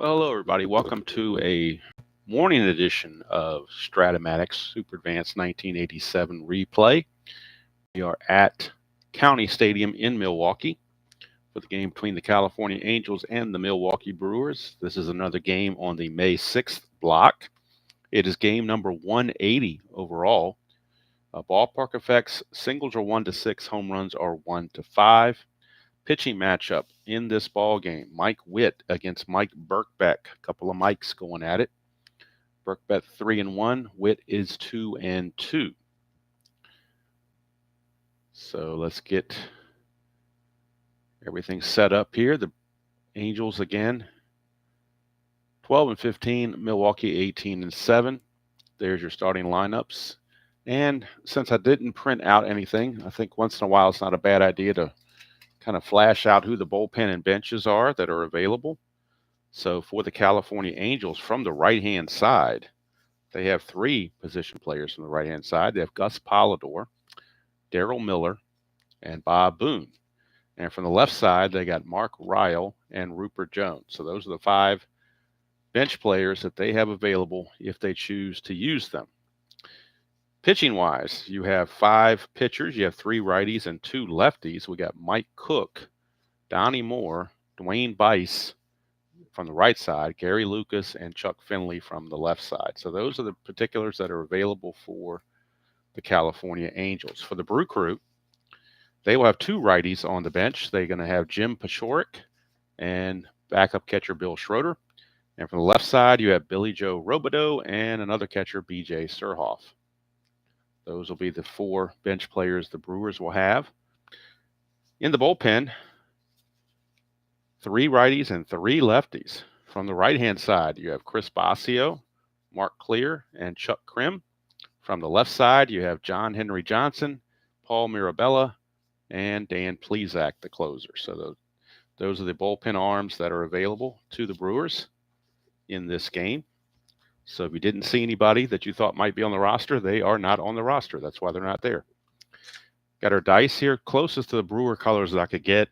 Well, hello everybody. Welcome to a morning edition of Strat-O-Matic Super Advanced 1987 replay. We are at County Stadium in Milwaukee for the game between the California Angels and the Milwaukee Brewers. This is another game on the May 6th block. It is game number 180 overall. Ballpark effects: singles are 1 to 6, home runs are 1 to 5. Pitching matchup in this ball game: Mike Witt against Mike Birkbeck. A couple of Mikes going at it. Birkbeck 3-1. Witt is 2-2. So let's get everything set up here. The Angels again 12-15. Milwaukee 18-7. There's your starting lineups. And since I didn't print out anything, I think once in a while it's not a bad idea to kind of flash out who the bullpen and benches are that are available. So for the California Angels, from the right-hand side, they have 3 position players from the right-hand side. They have Gus Polidor, Darryl Miller, and Bob Boone. And from the left side, they got Mark Ryle and Rupert Jones. So those are the 5 bench players that they have available if they choose to use them. Pitching-wise, you have 5 pitchers. You have 3 righties and 2 lefties. We got Mike Cook, Donnie Moore, Dwayne Bice from the right side, Gary Lucas, and Chuck Finley from the left side. So those are the particulars that are available for the California Angels. For the Brew Crew, they will have 2 righties on the bench. They're going to have Jim Paciorek and backup catcher Bill Schroeder. And from the left side, you have Billy Joe Robideau and another catcher, B.J. Surhoff. Those will be the 4 bench players the Brewers will have. In the bullpen, 3 righties and 3 lefties. From the right-hand side, you have Chris Basio, Mark Clear, and Chuck Krim. From the left side, you have John Henry Johnson, Paul Mirabella, and Dan Plesac, the closer. So those are the bullpen arms that are available to the Brewers in this game. So if you didn't see anybody that you thought might be on the roster, they are not on the roster. That's why they're not there. Got our dice here, closest to the Brewer colors that I could get.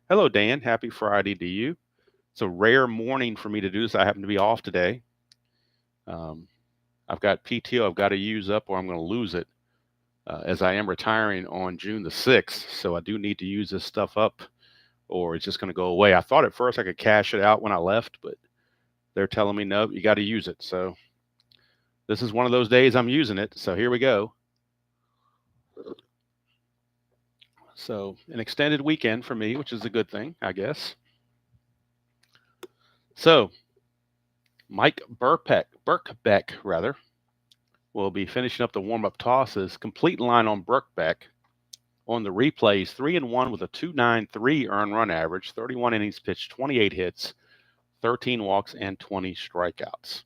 Hello, Dan. Happy Friday to you. It's a rare morning for me to do this. I happen to be off today. I've got PTO I've got to use up or I'm going to lose it as I am retiring on June the 6th. So I do need to use this stuff up or it's just going to go away. I thought at first I could cash it out when I left, but they're telling me, no, you got to use it. So this is one of those days I'm using it. So here we go. So an extended weekend for me, which is a good thing, I guess. So Mike Birkbeck, will be finishing up the warm-up tosses. Complete line on Birkbeck on the replays: 3-1 with a 2.93 earned run average, 31 innings pitched, 28 hits, 13 walks, and 20 strikeouts.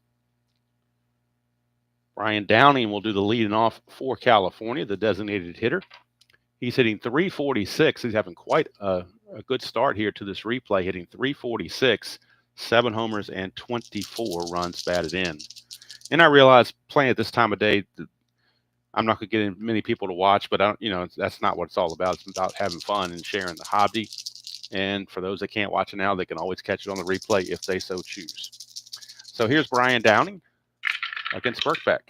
Brian Downing will do the leading off for California, the designated hitter. He's hitting .346. He's having quite a good start here to this replay, hitting .346, 7 homers, and 24 runs batted in. And I realize playing at this time of day, I'm not going to get many people to watch, but that's not what it's all about. It's about having fun and sharing the hobby. And for those that can't watch it now, they can always catch it on the replay if they so choose. So here's Brian Downing against Birkbeck,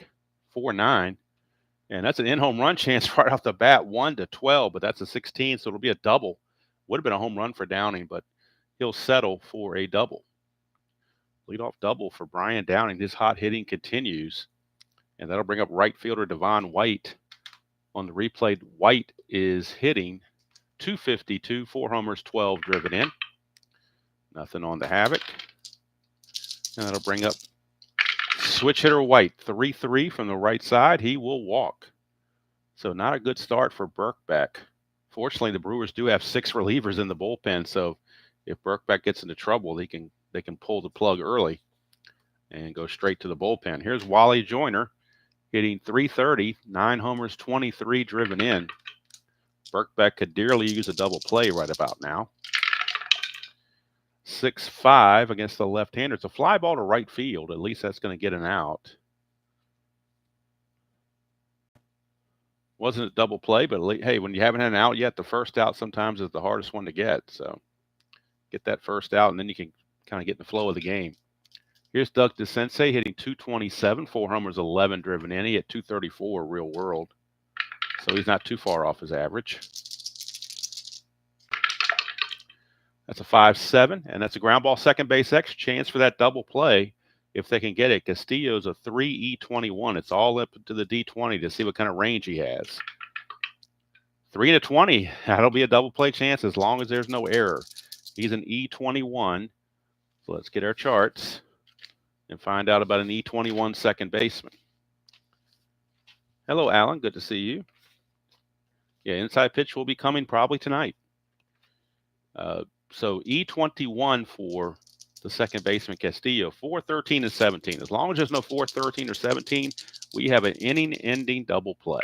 4-9. And that's an in-home run chance right off the bat, 1-12, but that's a 16, so it'll be a double. Would have been a home run for Downing, but he'll settle for a double. Leadoff double for Brian Downing. His hot hitting continues, and that'll bring up right fielder Devon White. On the replay, White is hitting .252, 4 homers, 12 driven in. Nothing on the Havoc. And that'll bring up switch hitter White, 3-3 from the right side. He will walk. So not a good start for Birkbeck. Fortunately, the Brewers do have 6 relievers in the bullpen, so if Birkbeck gets into trouble, they can pull the plug early and go straight to the bullpen. Here's Wally Joyner hitting .330, 9 homers, 23 driven in. Birkbeck could dearly use a double play right about now. 6-5 against the left-hander. It's a fly ball to right field. At least that's going to get an out. Wasn't a double play, but hey, when you haven't had an out yet, the first out sometimes is the hardest one to get. So get that first out, and then you can kind of get in the flow of the game. Here's Doug DeSensei hitting 227, 4 homers, 11 driven in. He hit 234 real world, so he's not too far off his average. That's a 5-7, and that's a ground ball second base X. Chance for that double play if they can get it. Castillo's a 3E21. It's all up to the D20 to see what kind of range he has. 3-20. That'll be a double play chance as long as there's no error. He's an E21. So let's get our charts and find out about an E21 second baseman. Hello, Alan. Good to see you. Yeah, inside pitch will be coming probably tonight. So E21 for the second baseman, Castillo, 4-13 and 17. As long as there's no 4-13 or 17, we have an inning-ending double play.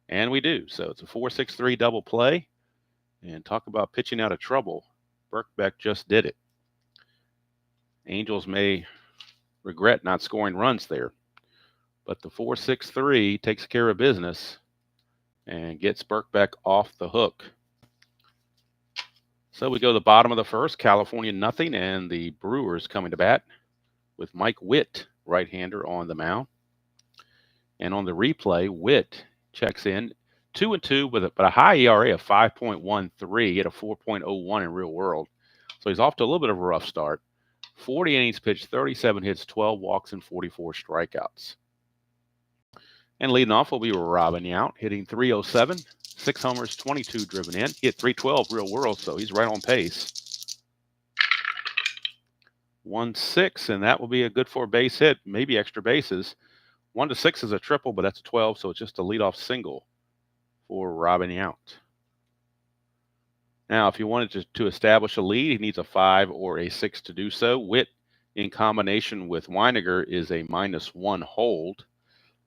And we do. So it's a 4-6-3 double play. And talk about pitching out of trouble. Birkbeck just did it. Angels may regret not scoring runs there. But the 4-6-3 takes care of business and gets Birkbeck off the hook. So we go to the bottom of the first, California nothing, and the Brewers coming to bat with Mike Witt, right-hander, on the mound. And on the replay, Witt checks in 2-2 with a high ERA of 5.13. He had a 4.01 in real world. So he's off to a little bit of a rough start. 40 innings pitched, 37 hits, 12 walks, and 44 strikeouts. And leading off will be Robin Yount, hitting 307, 6 homers, 22 driven in. He hit 312 real world, so he's right on pace. 1-6, and that will be a good for a base hit, maybe extra bases. 1-6 is a triple, but that's a 12, so it's just a leadoff single for Robin Yount. Now, if you wanted to establish a lead, he needs a 5 or a 6 to do so. Witt, in combination with Weiniger, is a -1 hold.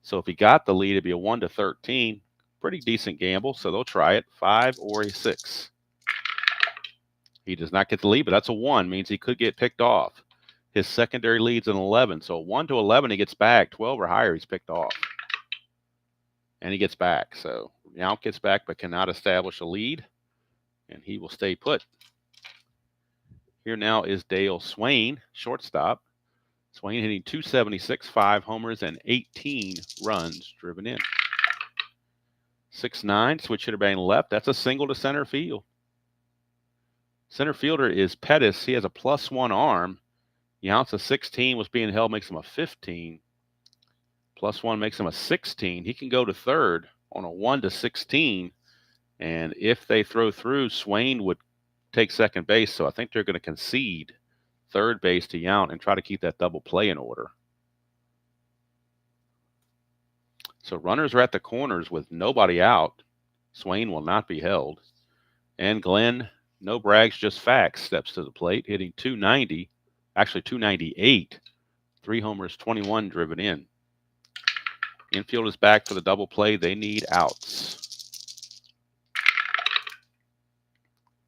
So if he got the lead, it'd be a 1-13. Pretty decent gamble, so they'll try it. 5 or a 6. He does not get the lead, but that's a 1. Means he could get picked off. His secondary lead's an 11. So 1-11, he gets back. 12 or higher, he's picked off. And he gets back. So Yount gets back but cannot establish a lead. And he will stay put. Here now is Dale Swain, shortstop. Swain hitting 276, 5 homers, and 18 runs driven in. 6-9, switch hitter batting left. That's a single to center field. Center fielder is Pettis. He has a +1 arm. Yount's a 16, was being held, makes him a 15. +1 makes him a 16. He can go to third on a 1-16. And if they throw through, Swain would take second base. So I think they're going to concede third base to Yount and try to keep that double play in order. So runners are at the corners with nobody out. Swain will not be held. And Glenn, no brags, just facts, steps to the plate, hitting 290, actually 298, 3 homers, 21 driven in. Infield is back for the double play. They need outs.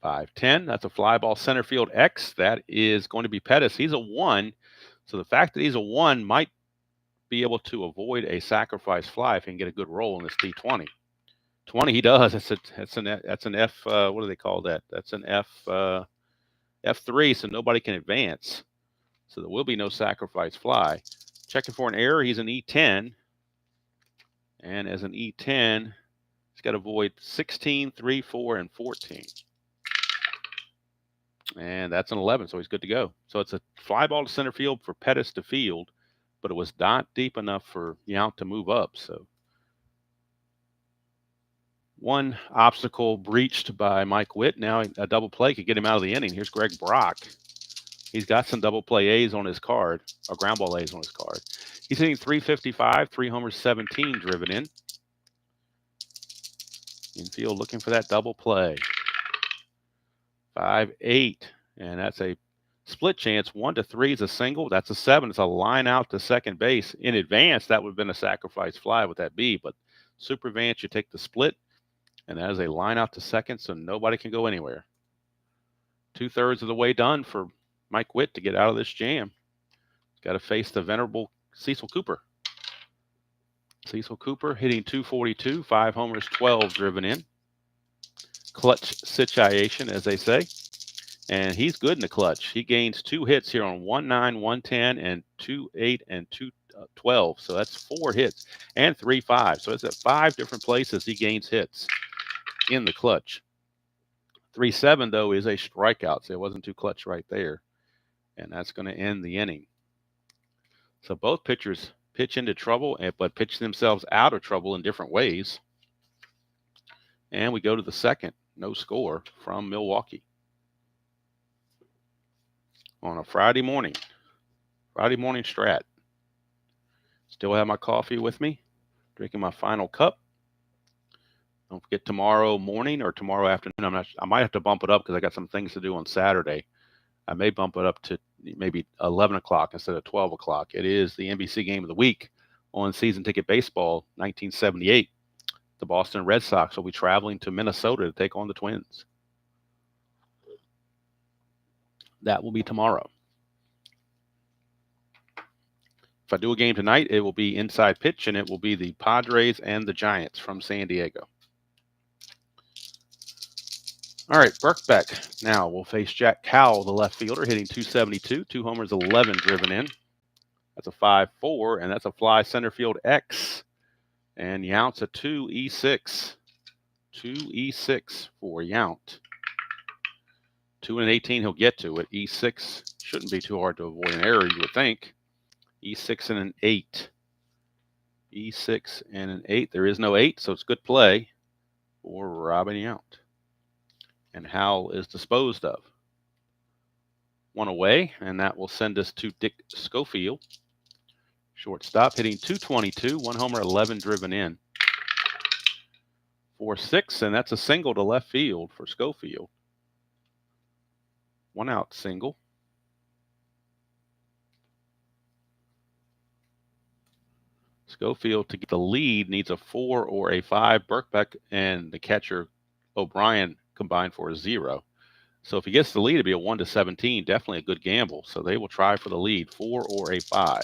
5-10. That's a fly ball center field X. That is going to be Pettis. He's a 1. So the fact that he's a 1 might be able to avoid a sacrifice fly if he can get a good roll in this D20. 20 he does. That's an F. What do they call that? That's an F3. So nobody can advance. So there will be no sacrifice fly. Checking for an error. He's an E10. And as an E10, he's got to avoid 16, 3, 4, and 14. And that's an 11, so he's good to go. So it's a fly ball to center field for Pettis to field, but it was not deep enough for Yount to move up. So one obstacle breached by Mike Witt. Now a double play could get him out of the inning. Here's Greg Brock. He's got some double play A's on his card, or ground ball A's on his card. He's hitting 355, 3 homers, 17 driven in. Infield looking for that double play. 5-8, and that's a split chance. 1-3 is a single. That's a 7. It's a line out to second base. In advance, that would have been a sacrifice fly with that B, but super advance, you take the split, and that is a line out to second, so nobody can go anywhere. 2/3 of the way done for Mike Witt to get out of this jam. He's got to face the venerable Cecil Cooper. Cecil Cooper hitting 242, 5 homers, 12 driven in. Clutch situation, as they say. And he's good in the clutch. He gains 2 hits here on 1-9, 110, and 2-8 and 2-12. So that's 4 hits and 3-5. So it's at 5 different places he gains hits in the clutch. 3-7, though, is a strikeout. So it wasn't too clutch right there. And that's going to end the inning. So both pitchers pitch into trouble, but pitch themselves out of trouble in different ways. And we go to the second. No score from Milwaukee. On a Friday morning strat. Still have my coffee with me, drinking my final cup. Don't forget tomorrow morning or tomorrow afternoon. I might have to bump it up because I got some things to do on Saturday. I may bump it up to maybe 11 o'clock instead of 12 o'clock. It is the NBC game of the week on Season Ticket Baseball 1978. The Boston Red Sox will be traveling to Minnesota to take on the Twins. That will be tomorrow. If I do a game tonight, it will be inside pitch, and it will be the Padres and the Giants from San Diego. All right, Birkbeck now will face Jack Cowell, the left fielder, hitting .272, 2 homers, 11 driven in. That's a 5-4, and that's a fly center field X. And Yount's a 2-E6. 2-E6 for Yount. 2-18, he'll get to it. E6 shouldn't be too hard to avoid an error, you would think. E6 and an 8. E6 and an 8. There is no 8, so it's good play for Robin Yount. And Howell is disposed of. 1 away, and that will send us to Dick Schofield. Shortstop, hitting .222, 1 homer, 11 driven in. 4-6, and that's a single to left field for Schofield. 1 out single. Schofield, to get the lead, needs a 4 or a 5. Birkbeck and the catcher O'Brien combined for a 0. So if he gets the lead, it'd be a 1-17. Definitely a good gamble. So they will try for the lead, 4 or a 5.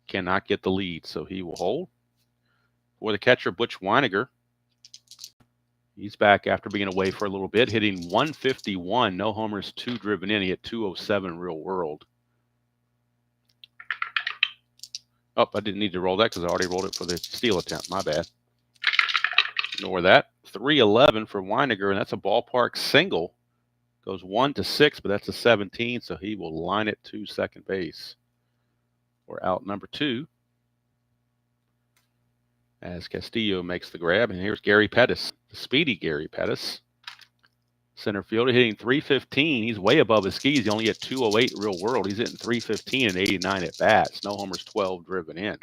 Cannot get the lead, so he will hold. For the catcher, Butch Weiniger, he's back after being away for a little bit, hitting .151. No homers, 2 driven in. He hit .207 real world. Oh, I didn't need to roll that because I already rolled it for the steal attempt. My bad. Ignore that. 3-11 for Weiniger, and that's a ballpark single. Goes 1-6, but that's a 17, so he will line it to second base. We're out number 2 as Castillo makes the grab. And here's Gary Pettis, the speedy Gary Pettis. Center fielder hitting .315. He's way above his skis. He only hit .208 real world. He's hitting .315 and 89 at bats. No homers, 12 driven in.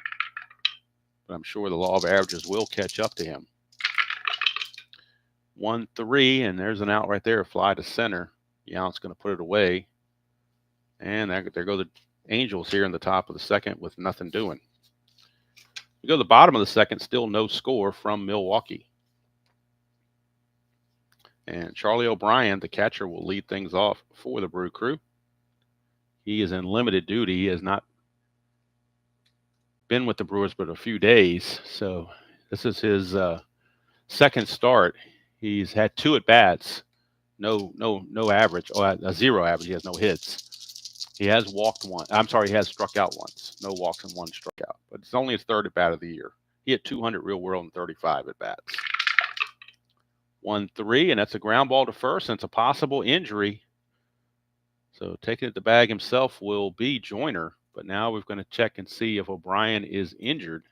But I'm sure the law of averages will catch up to him. 1-3, and there's an out right there. Fly to center. Yount's going to put it away. And there go the Angels here in the top of the second with nothing doing. We go to the bottom of the second, still no score from Milwaukee. And Charlie O'Brien, the catcher, will lead things off for the Brew Crew. He is in limited duty. He has not been with the Brewers but a few days. So this is his second start. He's had 2 at-bats. No average. A 0 average. He has no hits. He has walked one. I'm sorry, he has struck out once. No walks and 1 strikeout. But it's only his 3rd at-bat of the year. He had 200 real world and 35 at-bats. 1-3, and that's a ground ball to first, and it's a possible injury. So taking it to the bag himself will be Joyner. But now we're going to check and see if O'Brien is injured.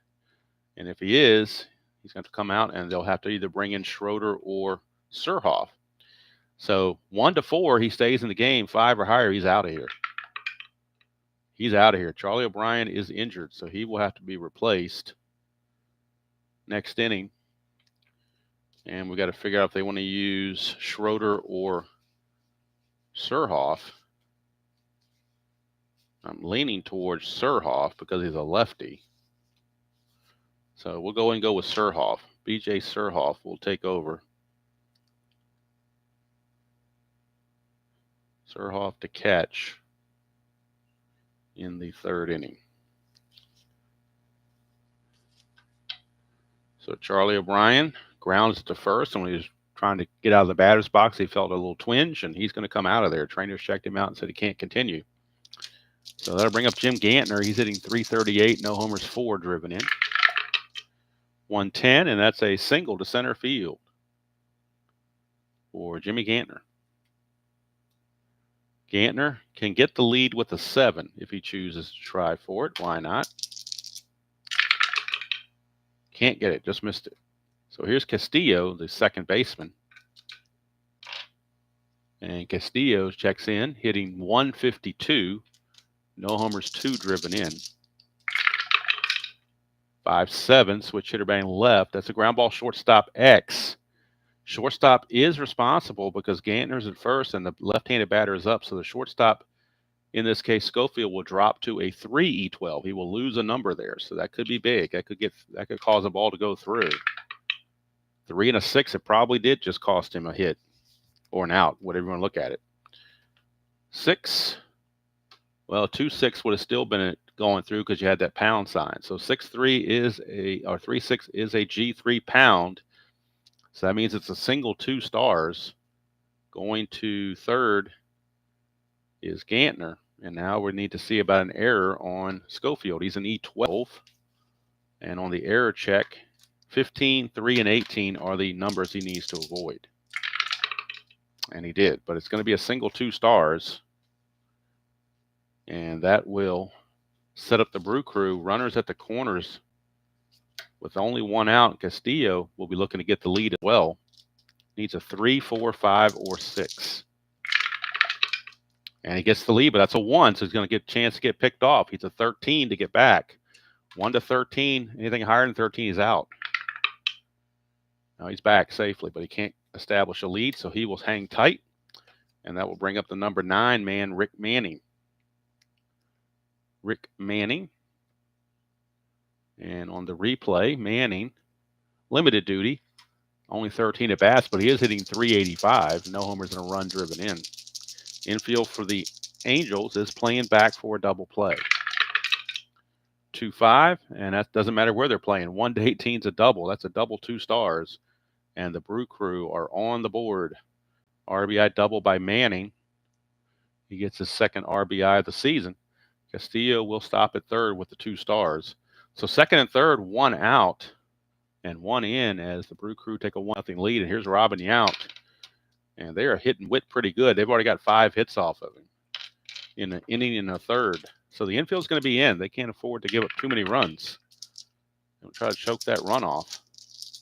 And if he is, he's going to come out, and they'll have to either bring in Schroeder or Surhoff. So 1-4, he stays in the game. 5 or higher, he's out of here. He's out of here. Charlie O'Brien is injured, so he will have to be replaced next inning. And we got to figure out if they want to use Schroeder or Surhoff. I'm leaning towards Surhoff because he's a lefty. So we'll go and go with Surhoff. BJ Surhoff will take over. Surhoff to catch in the 3rd inning. So Charlie O'Brien grounds to first, and when he's trying to get out of the batter's box. He felt a little twinge, and he's going to come out of there. Trainers checked him out and said he can't continue. So that'll bring up Jim Gantner. He's hitting 338, no homers, 4 driven in. 110, and that's a single to center field for Jimmy Gantner. Gantner can get the lead with a 7 if he chooses to try for it. Why not? Can't get it, just missed it. So here's Castillo, the second baseman. And Castillo checks in, hitting 152. No homers, 2 driven in. 5-7, switch hitter batting left. That's a ground ball, shortstop X. Shortstop is responsible because Gantner's at first and the left-handed batter is up. So the shortstop, in this case, Schofield, will drop to a 3-E12. He will lose a number there. So that could be big. That could cause a ball to go through. 3 and a 6, it probably did just cost him a hit or an out, whatever you want to look at it. 6. Well, 2-6 would have still been going through because you had that pound sign. So 6-3 is or 3-6 is a G3 pound. So that means it's a single 2 stars. Going to third is Gantner. And now we need to see about an error on Schofield. He's an E12. And on the error check, 15, 3, and 18 are the numbers he needs to avoid. And he did. But it's going to be a single 2 stars. And that will set up the Brew Crew. Runners at the corners with only 1 out. Castillo will be looking to get the lead as well. Needs a 3, 4, 5, or 6. And he gets the lead, but that's a 1, so he's going to get a chance to get picked off. He's a 13 to get back. 1 to 13. Anything higher than 13, he's out. Now he's back safely, but he can't establish a lead, so he will hang tight. And that will bring up the number 9 man, Rick Manning. Rick Manning. And on the replay, Manning, limited duty, only 13 at bats, but he is hitting 385. No homers and a run driven in. Infield for the Angels is playing back for a double play. 2-5, and that doesn't matter where they're playing. 1 to 18 is a double. That's a double 2 stars. And the Brew Crew are on the board. RBI double by Manning. He gets his second RBI of the season. Castillo will stop at third with the 2 stars. So second and third, 1 out and 1 in as the Brew Crew take a 1-0 lead. And here's Robin Yount. And they are hitting Witt pretty good. They've already got 5 hits off of him in an inning and a third. So the infield's going to be in. They can't afford to give up too many runs. They'll try to choke that run off.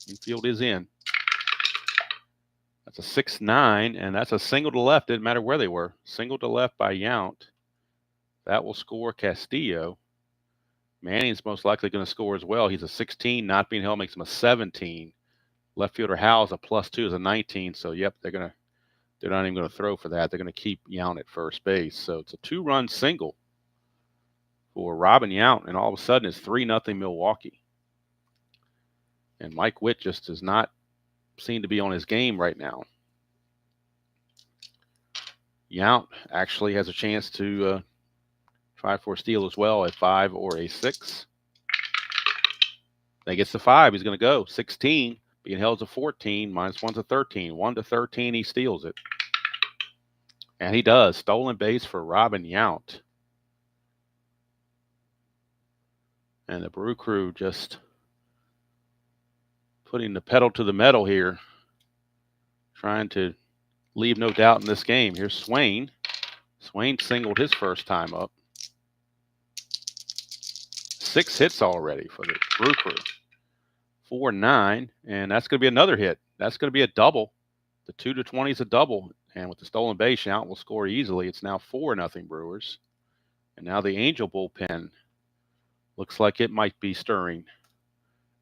Infield is in. That's a 6-9, and that's a single to left. Didn't matter where they were. Single to left by Yount. That will score Castillo. Manning's most likely going to score as well. He's a 16. Not being held makes him a 17. Left fielder Howell's a +2 is a 19. So, yep, they're not even going to throw for that. They're going to keep Yount at first base. So it's a 2-run single for Robin Yount, and all of a sudden it's 3-0 Milwaukee. And Mike Witt just does not seem to be on his game right now. Yount actually has a chance to try for a steal as well, a 5 or a 6. Then gets the 5. He's going to go 16. Being held to 14. -1's a 13. 1 to 13. He steals it. And he does. Stolen base for Robin Yount. And the Brew Crew just putting the pedal to the metal here. Trying to leave no doubt in this game. Here's Swain. Swain singled his first time up. 6 hits already for the Brew Crew. 4-9, and that's going to be another hit. That's going to be a double. The 2 to 20 is a double, and with the stolen base, Yount will score easily. It's now 4-0 Brewers. And now the Angel bullpen looks like it might be stirring,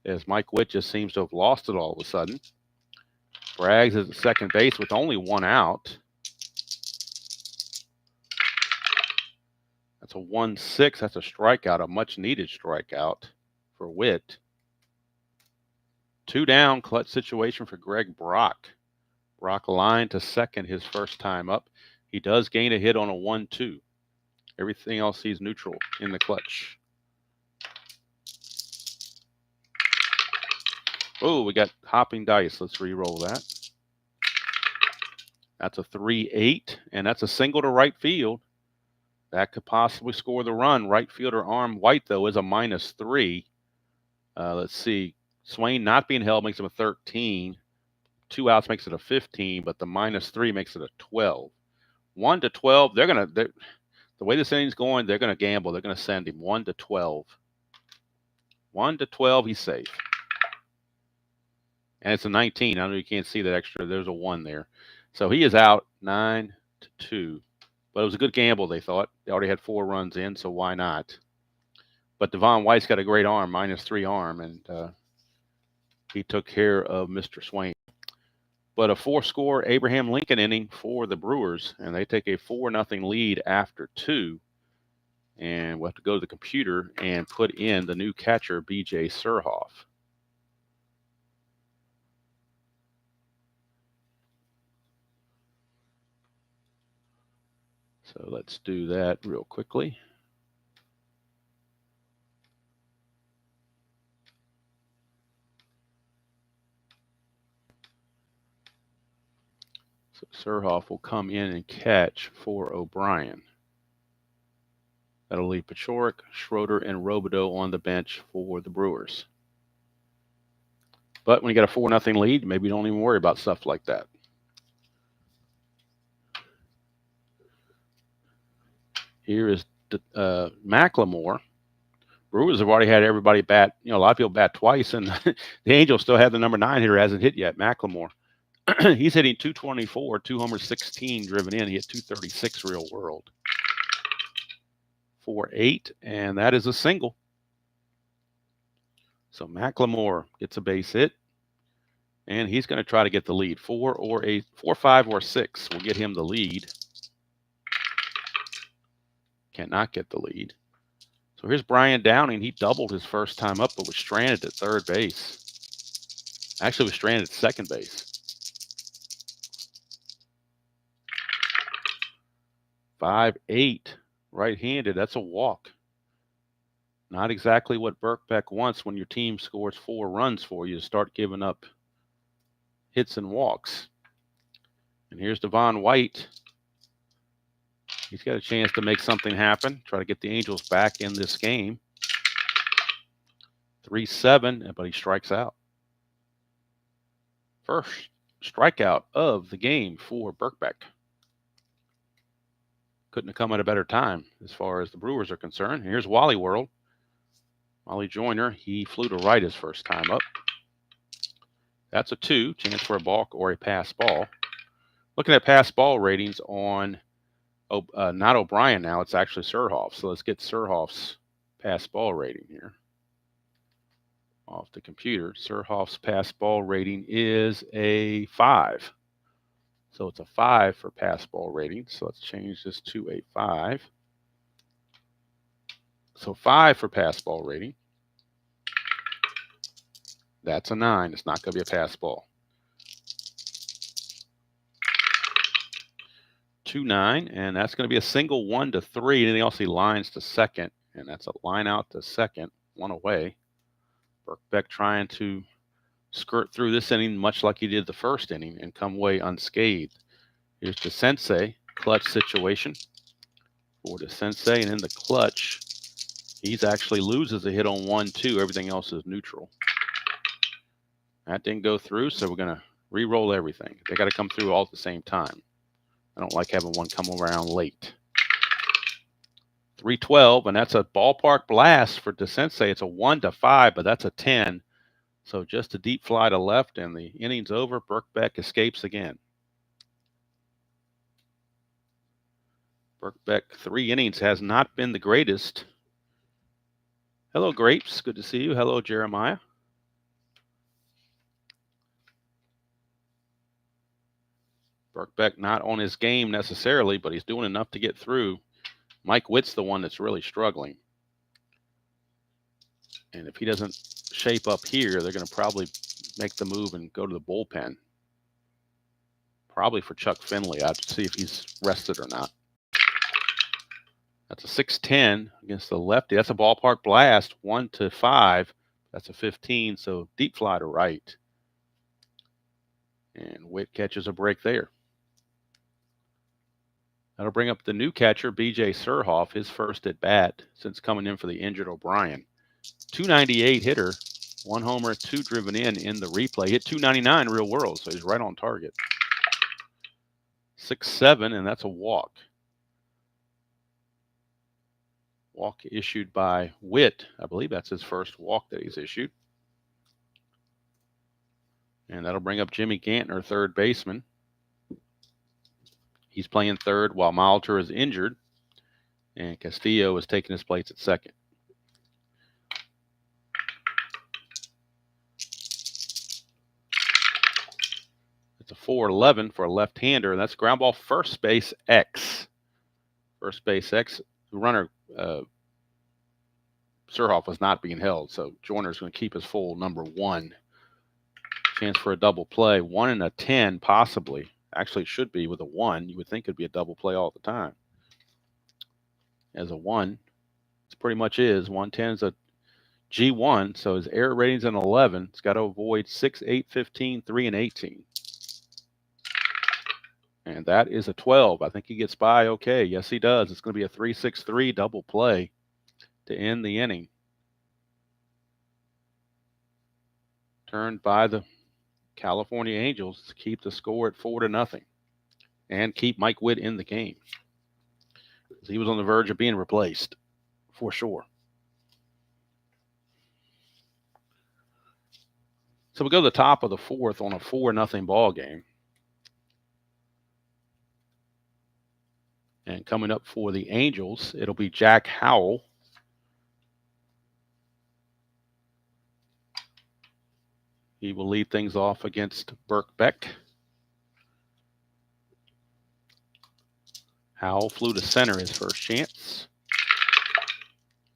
as Mike Witt just seems to have lost it all of a sudden. Braggs is at second base with only 1 out. That's a 1-6. That's a strikeout, a much-needed strikeout for Witt. 2 down, clutch situation for Greg Brock. Brock lined to second his first time up. He does gain a hit on a 1-2. Everything else he's neutral in the clutch. Oh, we got hopping dice. Let's re-roll that. That's a 3-8, and that's a single to right field. That could possibly score the run. Right fielder arm Witt, though, is a -3. Let's see. Swain not being held makes him a 13. 2 outs makes it a 15, but the -3 makes it a 12. 1 to 12, the way this inning's going, they're going to gamble. They're going to send him 1 to 12. 1 to 12, he's safe. And it's a 19. I know you can't see that extra. There's a 1 there. So he is out 9 to 2. But it was a good gamble, they thought. They already had 4 runs in, so why not? But Devon White's got a great arm, -3 arm, and he took care of Mr. Swain. But a 4-score Abraham Lincoln inning for the Brewers, and they take a 4-0 lead after 2. And we'll have to go to the computer and put in the new catcher, B.J. Surhoff. So let's do that real quickly. So Surhoff will come in and catch for O'Brien. That'll leave Pachorik, Schroeder, and Robideau on the bench for the Brewers. But when you got a 4-0 lead, maybe you don't even worry about stuff like that. Here is McLemore. Brewers have already had everybody bat. A lot of people bat twice, and the Angels still have the number 9 hitter hasn't hit yet, McLemore. He's hitting 224, 2 homers, 16 driven in. He hit 236 real world. 4-8, and that is a single. So McLemore gets a base hit, and he's going to try to get the lead. 4 or 8, 4, 5, or 6 will get him the lead. Cannot get the lead. So here's Brian Downing. He doubled his first time up, but was stranded at third base. Actually, was stranded at second base. 5-8, right-handed. That's a walk. Not exactly what Birkbeck wants when your team scores 4 runs for you to start giving up hits and walks. And here's Devon White. He's got a chance to make something happen, try to get the Angels back in this game. 3-7, but he strikes out. First strikeout of the game for Birkbeck. Couldn't have come at a better time as far as the Brewers are concerned. Here's Wally World. Wally Joyner, he flew to right his first time up. That's a 2, chance for a balk or a pass ball. Looking at pass ball ratings on not O'Brien now, it's actually Surhoff. So let's get Surhoff's pass ball rating here. Off the computer. Surhoff's pass ball rating is a 5. So it's a 5 for pass ball rating. So let's change this to a 5. So 5 for pass ball rating. That's a 9. It's not going to be a pass ball. 2-9, and that's going to be a single 1 to 3. Anything else, he lines to second, and that's a line out to second, 1 away. Birkbeck trying to skirt through this inning much like he did the first inning and come away unscathed. Here's DeSensei, clutch situation for DeSensei, and in the clutch, he's actually loses a hit on 1-2. Everything else is neutral. That didn't go through, so we're going to re-roll everything. They got to come through all at the same time. I don't like having one come around late. 3-12, and that's a ballpark blast for DeSensei. It's a 1 to 5, but that's a 10. So just a deep fly to left, and the inning's over. Birkbeck escapes again. Birkbeck, 3 innings, has not been the greatest. Hello, Grapes. Good to see you. Hello, Jeremiah. Birkbeck not on his game necessarily, but he's doing enough to get through. Mike Witt's the one that's really struggling. And if he doesn't shape up here, they're going to probably make the move and go to the bullpen. Probably for Chuck Finley. I have to see if he's rested or not. That's a 6-10 against the lefty. That's a ballpark blast, 1 to 5. That's a 15, so deep fly to right. And Witt catches a break there. That'll bring up the new catcher, B.J. Surhoff, his first at bat since coming in for the injured O'Brien. 298 hitter, 1 homer, 2 driven in the replay. Hit 299 real world, so he's right on target. 6-7, and that's a walk. Walk issued by Witt. I believe that's his first walk that he's issued. And that'll bring up Jimmy Gantner, third baseman. He's playing third while Molitor is injured, and Castillo is taking his place at second. It's a 4-11 for a left-hander, and that's ground ball first base X. First base X. The runner, Surhoff, was not being held, so Joyner's going to keep his full number 1. Chance for a double play. 1 and a 10, possibly. Actually, it should be with a 1. You would think it'd be a double play all the time. As a 1, it pretty much is. 110 is a G1, so his error rating's an 11. It's got to avoid 6, 8, 15, 3, and 18. And that is a 12. I think he gets by okay. Yes, he does. It's going to be a 3-6-3 double play to end the inning. Turned by the California Angels to keep the score at 4-0 and keep Mike Witt in the game. He was on the verge of being replaced for sure. So we go to the top of the 4th on a 4-0 ball game. And coming up for the Angels, it'll be Jack Howell. He will lead things off against Birkbeck. Howell flew to center his first chance.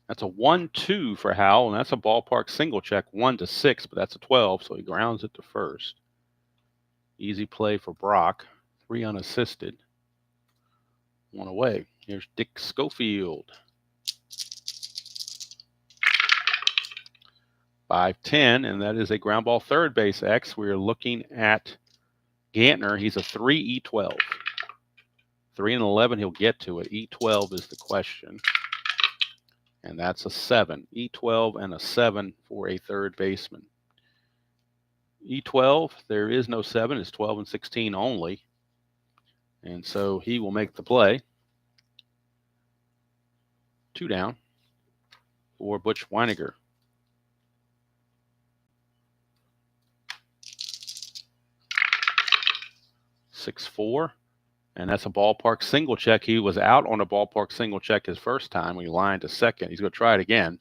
That's a 1-2 for Howell, and that's a ballpark single check, 1-6, but that's a 12, so he grounds it to first. Easy play for Brock, 3 unassisted. 1 away. Here's Dick Schofield. 5-10, and that is a ground ball third base X. We're looking at Gantner. He's a 3 E12. 3 and 11, he'll get to it. E12 is the question. And that's a 7. E12 and a 7 for a third baseman. E12, there is no 7. It's 12 and 16 only. And so he will make the play. 2 down for Butch Weiniger. 6-4, and that's a ballpark single check. He was out on a ballpark single check his first time when he lined to second. He's going to try it again.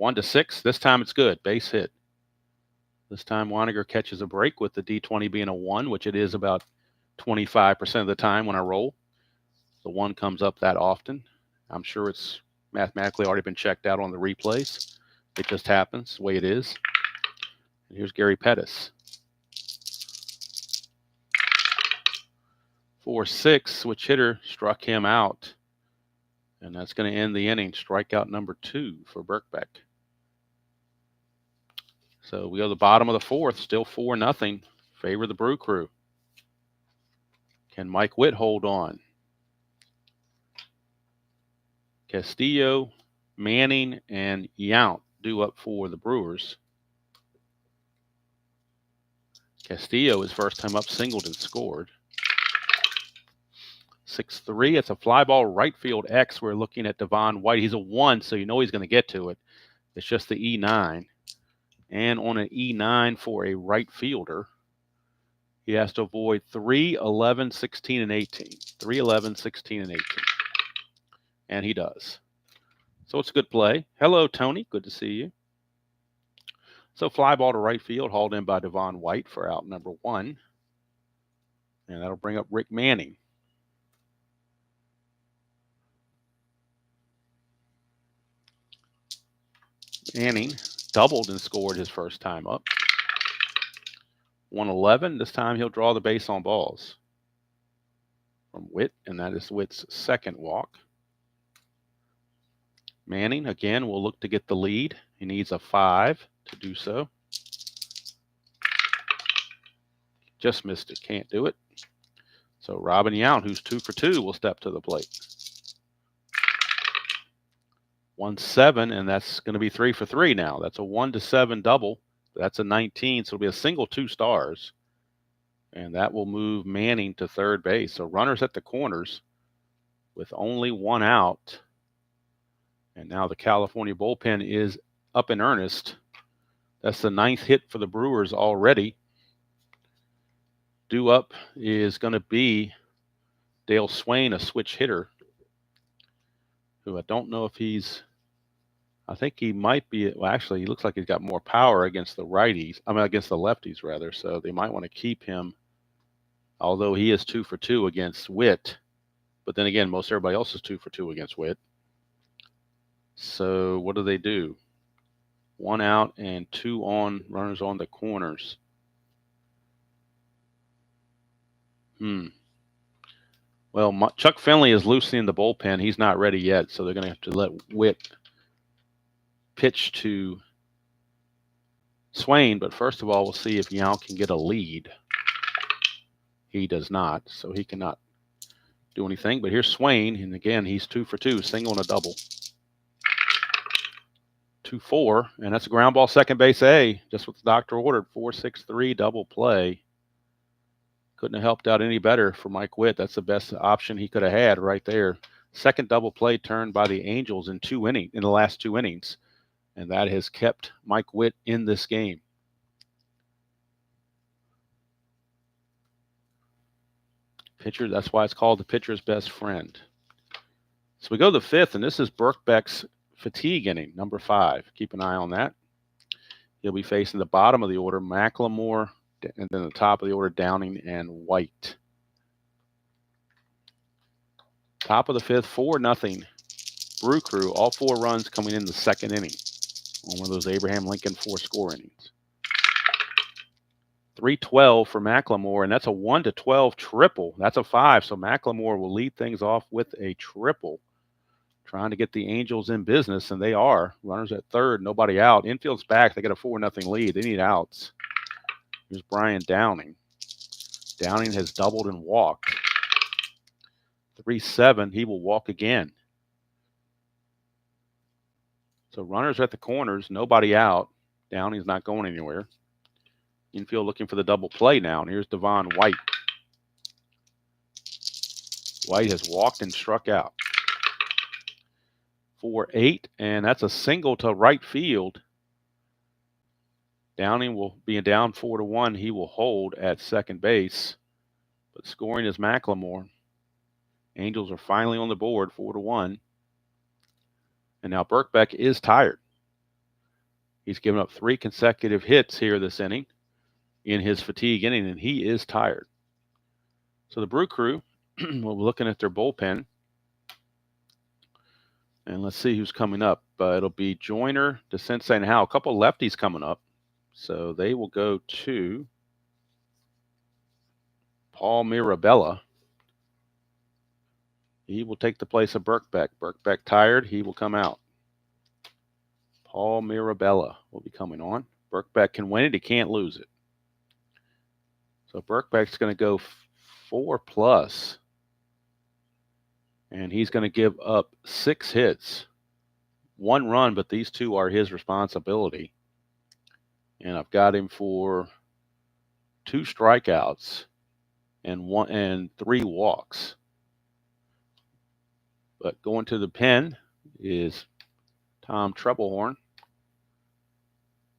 1-6. This time it's good. Base hit. This time Weiniger catches a break with the D20 being a 1, which it is about 25% of the time when I roll. The 1 comes up that often. I'm sure it's mathematically already been checked out on the replays. It just happens the way it is. And here's Gary Pettis. 4-6, switch hitter struck him out. And that's going to end the inning. Strikeout number 2 for Birkbeck. So we go to the bottom of the 4th, still 4-0. Favor the Brew Crew. Can Mike Witt hold on? Castillo, Manning, and Yount due up for the Brewers. Castillo, his first time up, singled and scored. 6-3. It's a fly ball right field X. We're looking at Devon White. He's a 1, so you know he's going to get to it. It's just the E9. And on an E9 for a right fielder, he has to avoid 3, 11, 16, and 18. 3, 11, 16, and 18. And he does. So it's a good play. Hello, Tony. Good to see you. So fly ball to right field, hauled in by Devon White for out number 1. And that'll bring up Rick Manning. Manning doubled and scored his first time up. 111. This time he'll draw the base on balls from Witt, and that is Witt's second walk. Manning, again, will look to get the lead. He needs a 5 to do so. Just missed it. Can't do it. So Robin Yount, who's 2 for 2, will step to the plate. 1-7, and that's going to be 3 for 3 now. That's a 1-7 double. That's a 19, so it'll be a single 2 stars. And that will move Manning to third base. So runners at the corners with only one out. And now the California bullpen is up in earnest. That's the 9th hit for the Brewers already. Due up is going to be Dale Swain, a switch hitter, who I don't know if I think he might be, well, actually, he looks like he's got more power against the righties, against the lefties, rather, so they might want to keep him, although he is 2 for 2 against Witt. But then again, most everybody else is 2 for 2 against Witt. So what do? 1 out and 2 on, runners on the corners. Well, Chuck Finley is loosening the bullpen. He's not ready yet, so they're going to have to let Witt pitch to Swain. But first of all, we'll see if Yount can get a lead. He does not, so he cannot do anything. But here's Swain, and again, he's 2 for 2, single and a double. 2-4, and that's a ground ball, second base A, just what the doctor ordered. 4-6-3 double play. Couldn't have helped out any better for Mike Witt. That's the best option he could have had right there. Second double play turned by the Angels in the last 2 innings, and that has kept Mike Witt in this game. Pitcher, that's why it's called the pitcher's best friend. So we go to the 5th, and this is Birkbeck's fatigue inning, number 5. Keep an eye on that. He'll be facing the bottom of the order, McLemore, and then the top of the order, Downing and White. Top of the 5th, 4-0. Brew Crew, all 4 runs coming in the second inning on one of those Abraham Lincoln 4-score innings. 3-12 for McLemore, and that's a 1-12 triple. That's a 5, so McLemore will lead things off with a triple, trying to get the Angels in business, and they are. Runners at third, nobody out. Infield's back. They got a 4-0 lead. They need outs. Here's Brian Downing. Downing has doubled and walked. 3-7, he will walk again. So runners at the corners, nobody out. Downing's not going anywhere. Infield looking for the double play now, and here's Devon White. White has walked and struck out. 4-8, and that's a single to right field. Downing will be down 4-1. He will hold at second base, but scoring is McLemore. Angels are finally on the board, 4-1. And now Birkbeck is tired. He's given up 3 consecutive hits here this inning in his fatigue inning, and he is tired. So the Brew Crew will be looking at their bullpen. And let's see who's coming up. It'll be Joyner, DeSensei, and Howe. A couple lefties coming up. So they will go to Paul Mirabella. He will take the place of Birkbeck. Birkbeck tired. He will come out. Paul Mirabella will be coming on. Birkbeck can win it. He can't lose it. So Birkbeck's going to go 4+. And he's going to give up 6 hits. 1 run, but these 2 are his responsibility. And I've got him for 2 strikeouts and 3 walks. But going to the pen is Tom Treblehorn.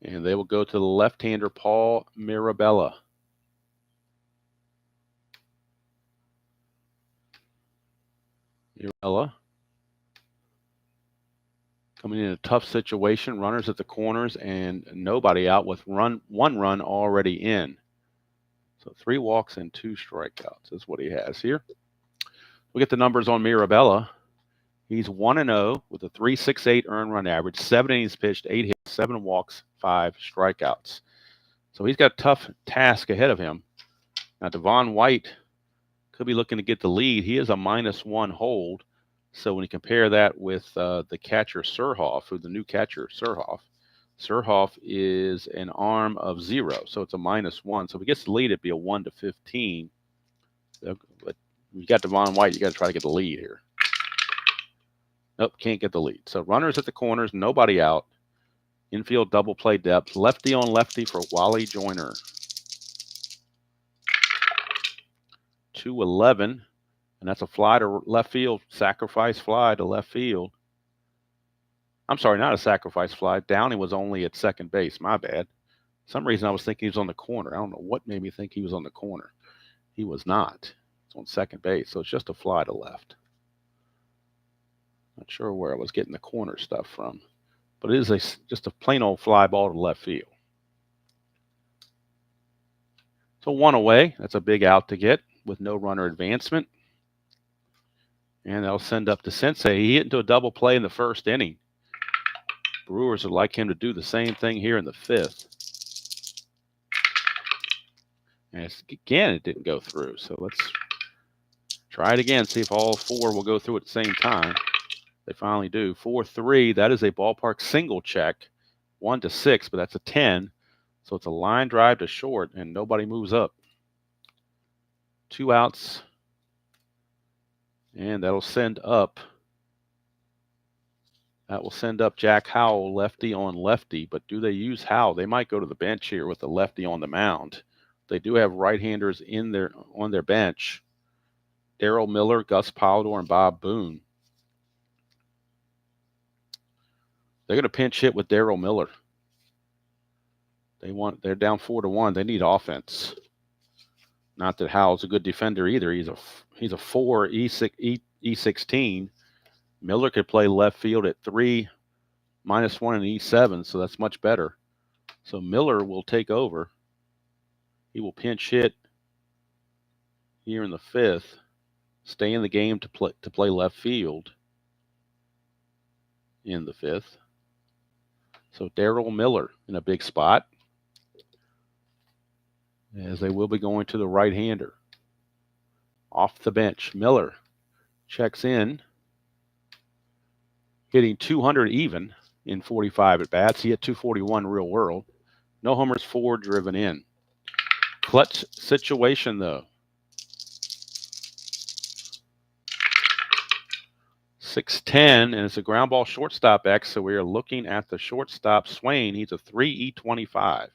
And they will go to the left-hander, Paul Mirabella. Mirabella coming in a tough situation. Runners at the corners and nobody out with 1 run already in. So 3 walks and 2 strikeouts is what he has here. We'll get the numbers on Mirabella. He's 1-0 with a 3.68 earned run average, 7 innings pitched, 8 hits, 7 walks, 5 strikeouts. So he's got a tough task ahead of him. Now Devon White could be looking to get the lead. He is a -1 hold. So when you compare that with the catcher Surhoff, who's the new catcher Surhoff is an arm of 0, so it's a -1. So if he gets the lead, it'd be a 1-15. But you got Devon White, you got to try to get the lead here. Nope, can't get the lead. So runners at the corners, nobody out. Infield double play depth. Lefty on lefty for Wally Joyner. 2-11, and that's a fly to left field. Sacrifice fly to left field. I'm sorry, not a sacrifice fly. Downey was only at second base. My bad. For some reason I was thinking he was on the corner. I don't know what made me think he was on the corner. He was not. It's on second base, so it's just a fly to left. Not sure where I was getting the corner stuff from, but it is just a plain old fly ball to left field. So 1 away. That's a big out to get with no runner advancement. And that'll send up to Sensei. He hit into a double play in the first inning. Brewers would like him to do the same thing here in the fifth. And again, it didn't go through. So let's try it again, see if all four will go through at the same time. They finally do. 4-3, that is a ballpark single check. 1-6, but that's a 10. So it's a line drive to short, and nobody moves up. 2 outs. And that'll send up. That will send up Jack Howell, lefty on lefty. But do they use Howell? They might go to the bench here with the lefty on the mound. They do have right-handers on their bench. Darryl Miller, Gus Polidor, and Bob Boone. They're going to pinch hit with Darryl Miller. They're down 4-1. They need offense. Not that Howell's a good defender either. He's a 4 E16. Miller could play left field at 3, -1 and E7, so that's much better. So Miller will take over. He will pinch hit here in the fifth. Stay in the game to play left field in the fifth. So Darryl Miller in a big spot, as they will be going to the right-hander. Off the bench, Miller checks in, hitting 200 even in 45 at-bats. He hit 241 real world. No homers, 4 driven in. Clutch situation, though. 6-10, and it's a ground ball shortstop X, so we are looking at the shortstop, Swain. He's a 3 E25.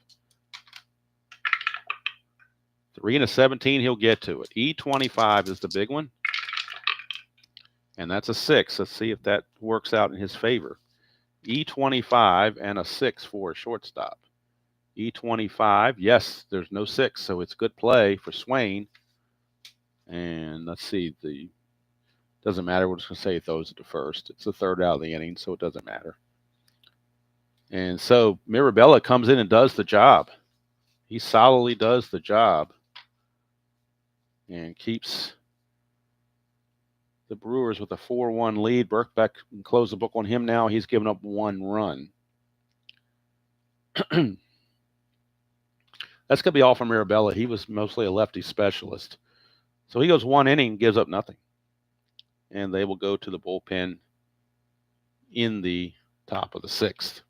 3 and a 17, he'll get to it. E25 is the big one. And that's a 6. Let's see if that works out in his favor. E25 and a 6 for a shortstop. E25, yes, there's no 6, so it's good play for Swain. And let's see, doesn't matter. We're just going to say he throws it to first. It's the third out of the inning, so it doesn't matter. And so Mirabella comes in and does the job. He solidly does the job and keeps the Brewers with a 4-1 lead. Birkbeck can close the book on him now. He's given up 1 run. That's going to be all from Mirabella. He was mostly a lefty specialist. So he goes 1 inning, gives up nothing. And they will go to the bullpen in the top of the 6th.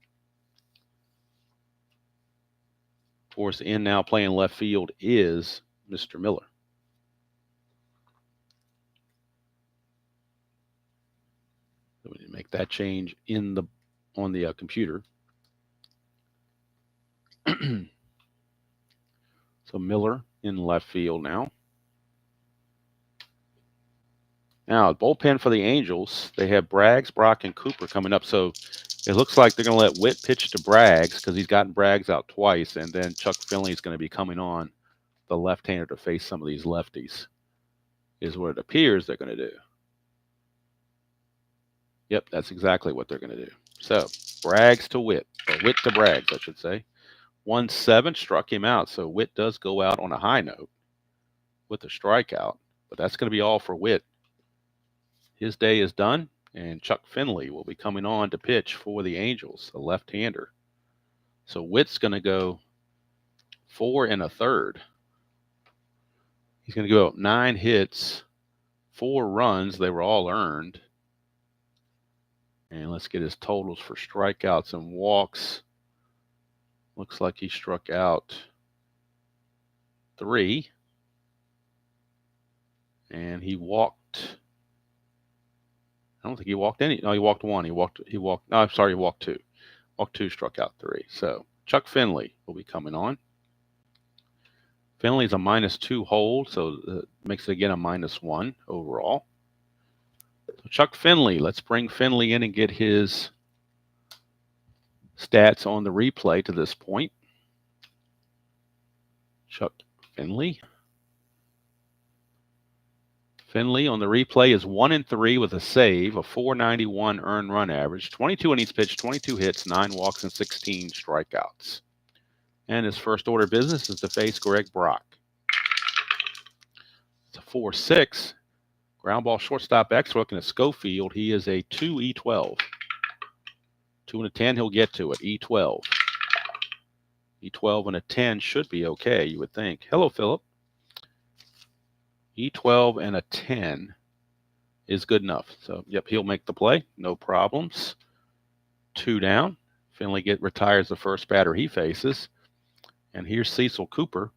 Of course, in now playing left field is Mr. Miller. So we need to make that change on the computer. So Miller in left field now. Now, bullpen for the Angels, they have Braggs, Brock, and Cooper coming up. So it looks like they're going to let Witt pitch to Braggs because he's gotten Braggs out twice, and then Chuck Finley is going to be coming on, the left-hander, to face some of these lefties, is what it appears they're going to do. Yep, that's exactly what they're going to do. So Braggs to Witt, or Witt to Braggs, I should say. 1-7 struck him out, so Witt does go out on a high note with a strikeout, but that's going to be all for Witt. His day is done, and Chuck Finley will be coming on to pitch for the Angels, a left-hander. So Witt's going to go 4 1/3. He's going to go up 9 hits, 4 runs. They were all earned. And let's get his totals for strikeouts and walks. Looks like he struck out 3. And he walked. I don't think he walked any. No, he walked one. He walked. No, I'm sorry, he walked two. Walked two, struck out three. So Chuck Finley will be coming on. Finley's a -2 hold, so makes it again a -1 overall. So Chuck Finley, let's bring Finley in and get his stats on the replay to this point. Chuck Finley. Finley on the replay is 1-3 with a save, a .491 earned run average, 22 innings pitched, 22 hits, 9 walks, and 16 strikeouts. And his first order of business is to face Greg Brock. It's a 4-6. Ground ball shortstop X looking at Schofield. He is a 2E12. 2 and a 10, he'll get to it. E12. E12 and a 10 should be okay, you would think. Hello, Philip. E12 and a 10 is good enough. So, yep, he'll make the play. No problems. 2 down. Finley retires the first batter he faces. And here's Cecil Cooper.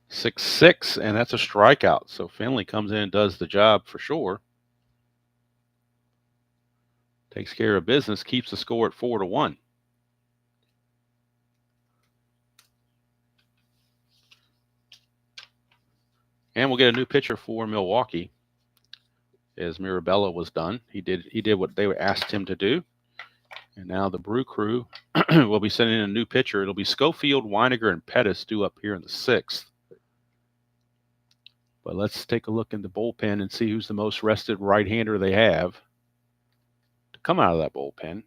6-6, and that's a strikeout. So Finley comes in and does the job for sure. Takes care of business, keeps the score at 4-1. And we'll get a new pitcher for Milwaukee, as Mirabella was done. He did what they asked him to do. And now the Brew Crew will be sending in a new pitcher. It'll be Schofield, Weiniger, and Pettis due up here in the 6th. But let's take a look in the bullpen and see who's the most rested right-hander they have to come out of that bullpen.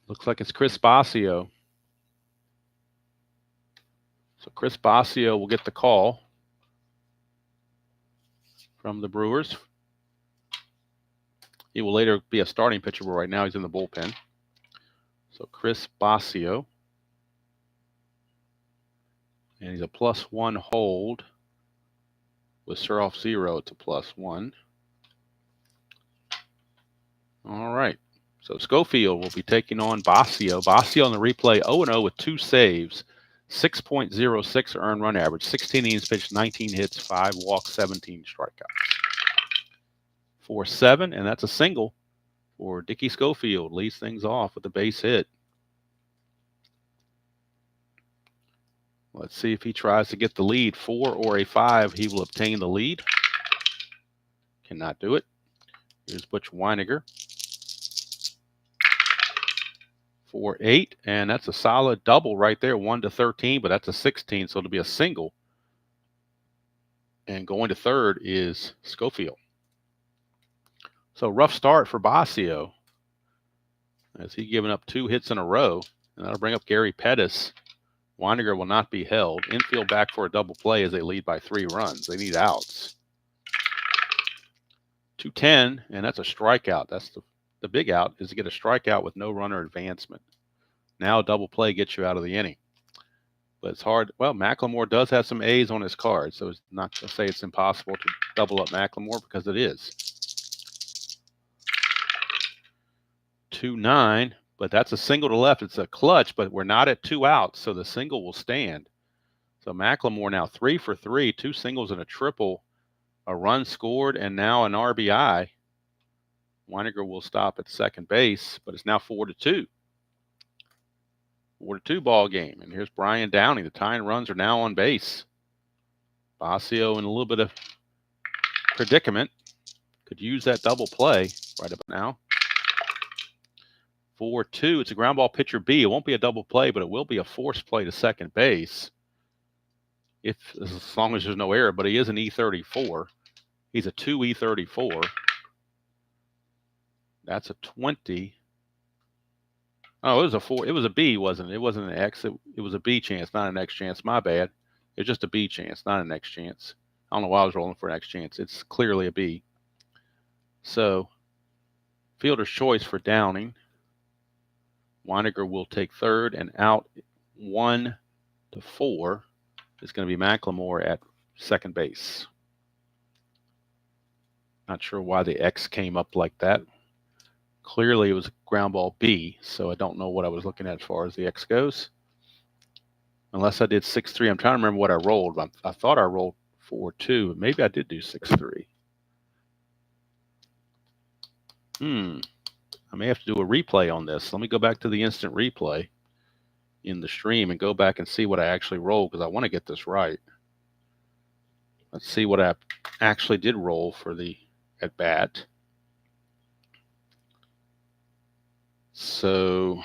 Looks like it's Chris Bosio. So Chris Bosio will get the call from the Brewers. He will later be a starting pitcher, but right now he's in the bullpen. So Chris Bosio. And he's a +1 hold. With Surhoff 0, it's a +1. All right. So Schofield will be taking on Bosio. Bosio on the replay 0-0 with 2 saves, 6.06 earned run average, 16 innings pitched, 19 hits, 5 walks, 17 strikeouts. 4-7, and that's a single for Dickie Schofield. Leads things off with a base hit. Let's see if he tries to get the lead. 4 or a 5, he will obtain the lead. Cannot do it. Here's Butch Weiniger. 4-8, and that's a solid double right there, 1-13, but that's a 16, so it'll be a single. And going to third is Schofield. So rough start for Bosio, as he giving up 2 hits in a row, and that'll bring up Gary Pettis. Weiniger will not be held. Infield back for a double play as they lead by 3 runs. They need outs. 2-10, and that's a strikeout. That's the big out, is to get a strikeout with no runner advancement. Now a double play gets you out of the inning. But it's hard. Well, McLemore does have some A's on his card, so it's not to say it's impossible to double up McLemore, because it is. 2-9, but that's a single to left. It's a clutch, but we're not at 2 outs, so the single will stand. So McLemore now 3 for 3, 2 singles and a triple, a run scored, and now an RBI. Weiniger will stop at second base, but it's now 4-2. 4-2 ball game. And here's Brian Downing. The tying runs are now on base. Bosio in a little bit of predicament. Could use that double play right about now. 4-2. It's a ground ball pitcher B. It won't be a double play, but it will be a forced play to second base. As long as there's no error, but he is an E34. He's a 2E34. That's a 20. Oh, it was a 4. It was a B, wasn't it? It wasn't an X. It was a B chance, not an X chance. My bad. It was just a B chance, not an X chance. I don't know why I was rolling for an X chance. It's clearly a B. So, fielder's choice for Downing. Weiniger will take third, and out 1-4 is going to be McLemore at second base. Not sure why the X came up like that. Clearly, it was ground ball B, so I don't know what I was looking at as far as the X goes. Unless I did 6-3. I'm trying to remember what I rolled. I thought I rolled 4-2. Maybe I did do 6-3. I may have to do a replay on this. Let me go back to the instant replay in the stream and go back and see what I actually rolled, because I want to get this right. Let's see what I actually did roll for the at bat. So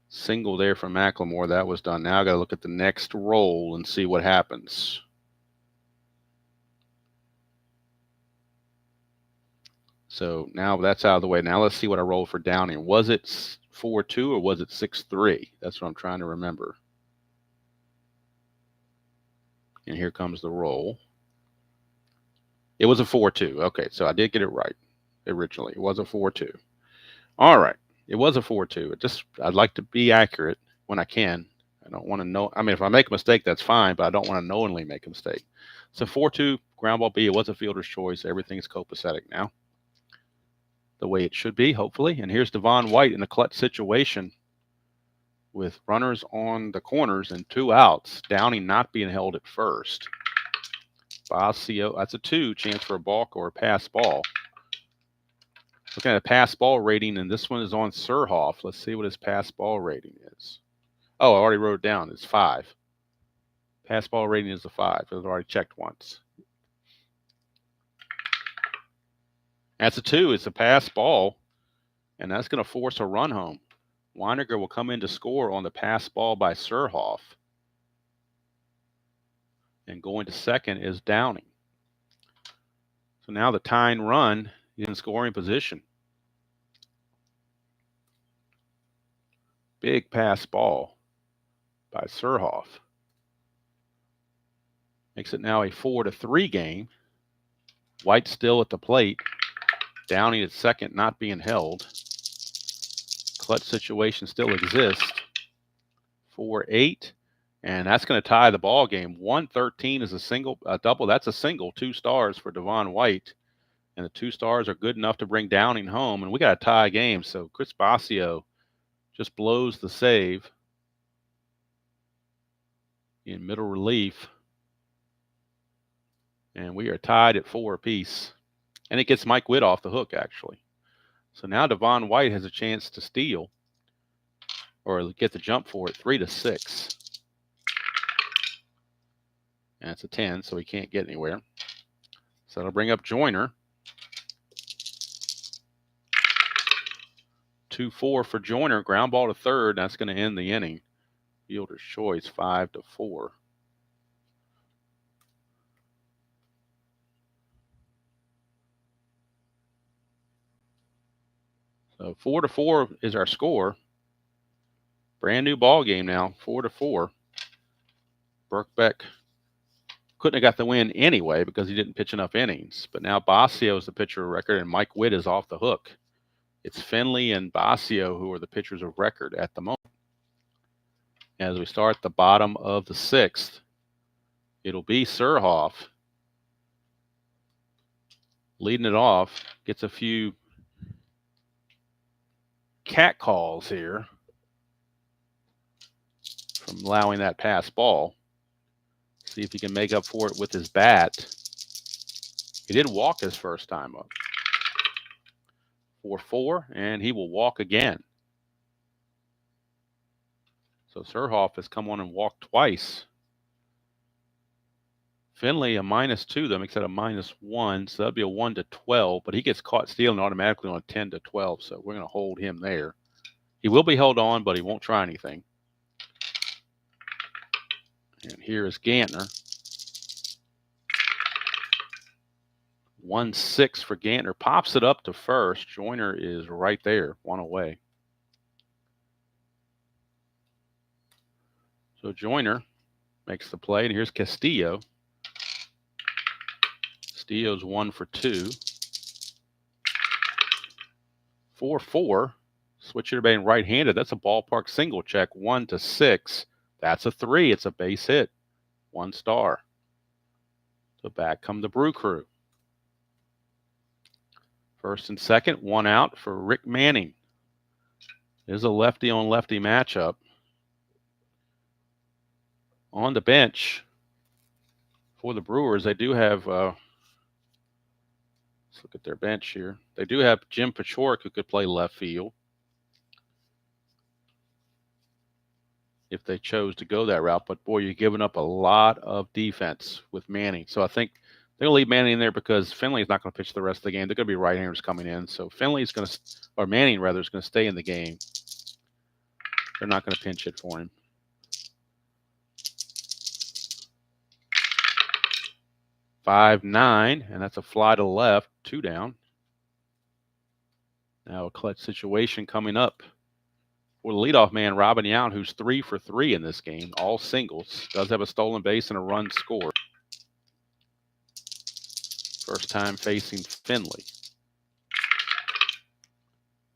single there from Macklemore. That was done. Now I got to look at the next roll and see what happens. So now that's out of the way. Now let's see what I rolled for Downing. Was it 4-2 or was it 6-3? That's what I'm trying to remember. And here comes the roll. It was a 4-2. Okay, so I did get it right originally. It was a 4-2. All right. It was a 4-2. I'd like to be accurate when I can. I don't want to know. I mean, if I make a mistake, that's fine, but I don't want to knowingly make a mistake. So 4-2, ground ball B. It was a fielder's choice. Everything's copacetic now, the way it should be, hopefully. And here's Devon White in a clutch situation with runners on the corners and 2 outs. Downing not being held at first. Basio, that's a 2, chance for a balk or a pass ball. Looking at a pass ball rating, and this one is on Surhoff. Let's see what his pass ball rating is. Oh, I already wrote it down. It's 5. Pass ball rating is a 5. I've already checked once. That's a 2. It's a pass ball, and that's going to force a run home. Weiniger will come in to score on the pass ball by Surhoff. And going to second is Downing. So now the tying run is in scoring position. Big pass ball by Surhoff. Makes it now a 4-3 game. White still at the plate. Downing at second, not being held. Clutch situation still exists. 4-8, and that's going to tie the ball game. 113 is a double. That's a single. 2 stars for Devon White, and the 2 stars are good enough to bring Downing home. And we got a tie game. So Chris Basio just blows the save in middle relief, and we are tied at 4 apiece. And it gets Mike Witt off the hook, actually. So now Devon White has a chance to steal or get the jump for it, 3-6. And it's a 10, so he can't get anywhere. So that'll bring up Joyner. 2-4 for Joyner. Ground ball to third. That's going to end the inning. Fielder's choice, 5-4. So 4-4 is our score. Brand new ball game now, 4-4. Birkbeck couldn't have got the win anyway because he didn't pitch enough innings. But now Basio is the pitcher of record, and Mike Witt is off the hook. It's Finley and Basio who are the pitchers of record at the moment. As we start the bottom of the 6th, it'll be Surhoff leading it off. Gets a few cat calls here from allowing that pass ball. See if he can make up for it with his bat. He did walk his first time up. 4-4, and he will walk again. So Surhoff has come on and walked twice. Finley a -2, that makes that a -1, so that'd be a 1-12, but he gets caught stealing automatically on a 10-12, so we're going to hold him there. He will be held on, but he won't try anything. And here is Gantner. 1-6 for Gantner. Pops it up to first. Joyner is right there, 1 away. So Joyner makes the play, and here's Castillo. Castillo's 1 for 2. 4-4. Switch hitter being right-handed. That's a ballpark single check. 1-6. That's a 3. It's a base hit. 1 star. So back come the Brew Crew. First and second, one out for Rick Manning. There's a lefty-on-lefty matchup. On the bench for the Brewers, they do have, let's look at their bench here. They do have Jim Paciorek, who could play left field if they chose to go that route. But, boy, you're giving up a lot of defense with Manning. So I think they're going to leave Manning in there because Finley's not going to pitch the rest of the game. They're going to be right-handers coming in. So Finley's going to, or Manning rather, is going to stay in the game. They're not going to pinch hit for him. 5-9, and that's a fly to left, 2 down. Now a clutch situation coming up for the leadoff man, Robin Yount, who's 3 for 3 in this game, all singles. Does have a stolen base and a run scored. First time facing Finley.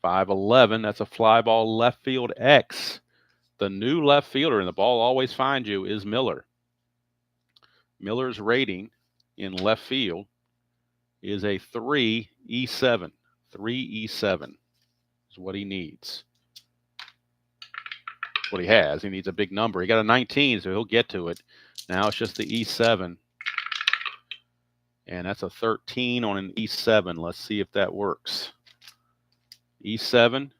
5-11, that's a fly ball left field X. The new left fielder, and the ball always finds you, is Miller. Miller's rating in left field is a 3E7. 3E7 is what he needs. That's what he has. He needs a big number. He got a 19, so he'll get to it. Now it's just the E7. And that's a 13 on an E7. Let's see if that works. E7,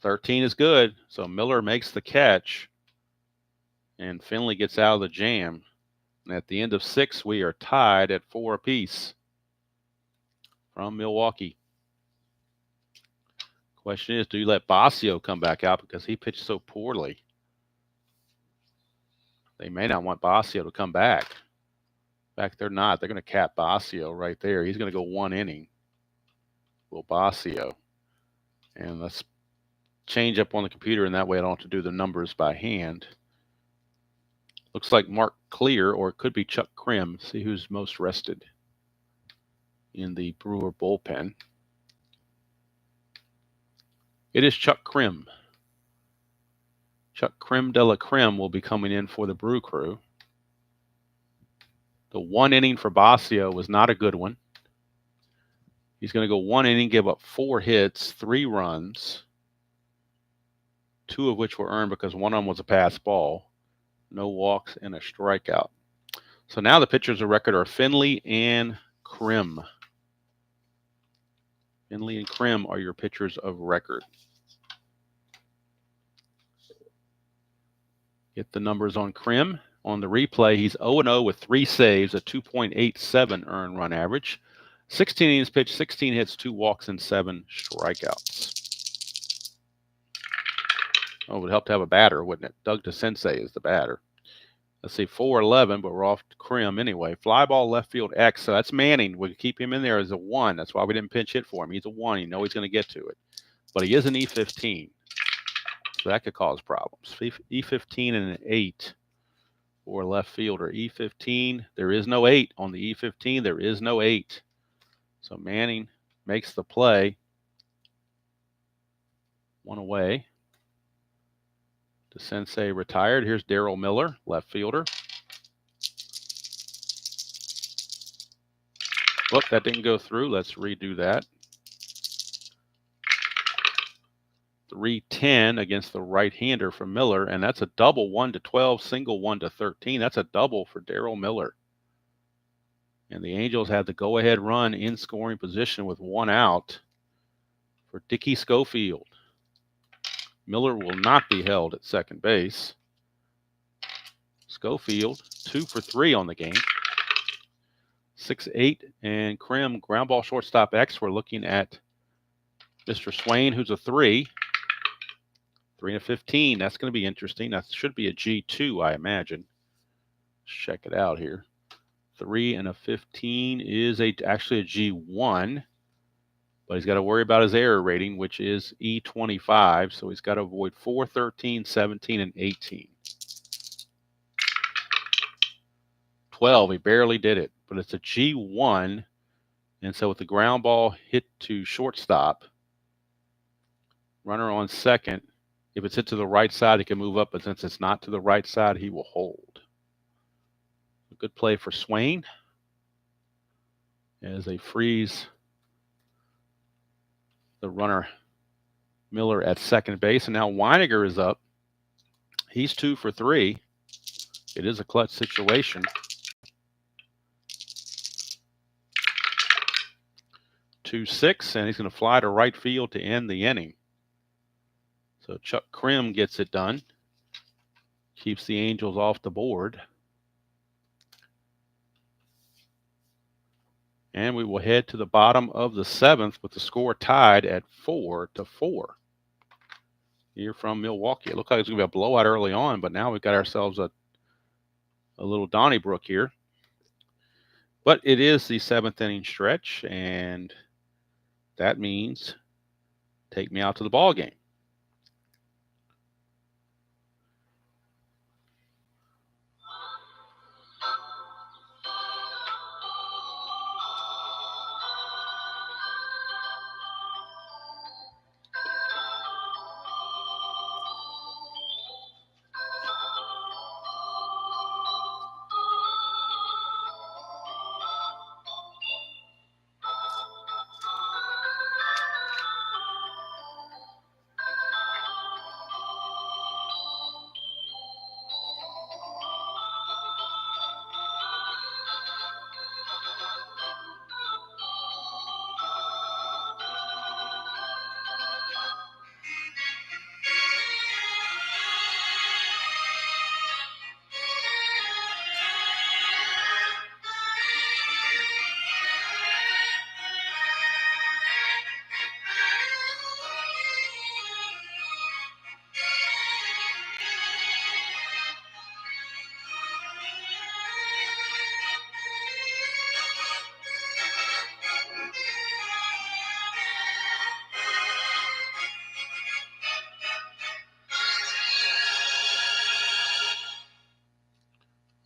13 is good. So Miller makes the catch. And Finley gets out of the jam. And at the end of 6, we are tied at 4 apiece from Milwaukee. Question is, do you let Basio come back out because he pitched so poorly? They may not want Basio to come back. In fact, they're not. They're going to cap Basio right there. He's going to go 1 inning. Will Basio. And let's change up on the computer, and that way I don't have to do the numbers by hand. Looks like Mark Clear, or it could be Chuck Krim. See who's most rested in the Brewer bullpen. It is Chuck Krim. Chuck Krim de la Creme will be coming in for the Brew Crew. The 1 inning for Basio was not a good one. He's going to go 1 inning, give up 4 hits, 3 runs, 2 of which were earned because one of them was a pass ball. No walks and a strikeout. So now the pitchers of record are Finley and Krim. Finley and Krim are your pitchers of record. Get the numbers on Krim. On the replay, he's 0-0 with 3 saves, a 2.87 earned run average. 16 innings pitched, 16 hits, 2 walks, and 7 strikeouts. Oh, it would help to have a batter, wouldn't it? Doug DeSensei is the batter. Let's see, 4-11, but we're off to Krim anyway. Fly ball left field X, so that's Manning. We keep him in there as a 1. That's why we didn't pinch hit for him. He's a 1. You know he's going to get to it. But he is an E15, so that could cause problems. E15 and an 8 for left fielder. E15, there is no 8. On the E15, there is no 8. So Manning makes the play. 1 away. DeSensei retired. Here's Darryl Miller, left fielder. Whoop, that didn't go through. Let's redo that. 3-10 against the right-hander for Miller, and that's a double 1-12, single 1-13. That's a double for Darryl Miller. And the Angels had the go-ahead run in scoring position with 1 out for Dickie Schofield. Miller will not be held at second base. Schofield, 2 for 3 on the game. 6-8, and Krim, ground ball shortstop X. We're looking at Mr. Swain, who's a 3. 3-15. That's going to be interesting. That should be a G2, I imagine. Let's check it out here. 3-15 is actually a G1. But he's got to worry about his error rating, which is E25. So he's got to avoid 4, 13, 17, and 18. 12, he barely did it. But it's a G1. And so with the ground ball hit to shortstop, runner on second, if it's hit to the right side, he can move up. But since it's not to the right side, he will hold. A good play for Swain as they freeze the runner Miller at second base. And now Weiniger is up. He's 2 for 3. It is a clutch situation. 2-6, and he's going to fly to right field to end the inning. So Chuck Krim gets it done. Keeps the Angels off the board. And we will head to the bottom of the 7th with the score tied at 4-4. Here from Milwaukee. It looked like it was going to be a blowout early on, but now we've got ourselves a little Donnybrook here. But it is the 7th inning stretch, and that means take me out to the ball game.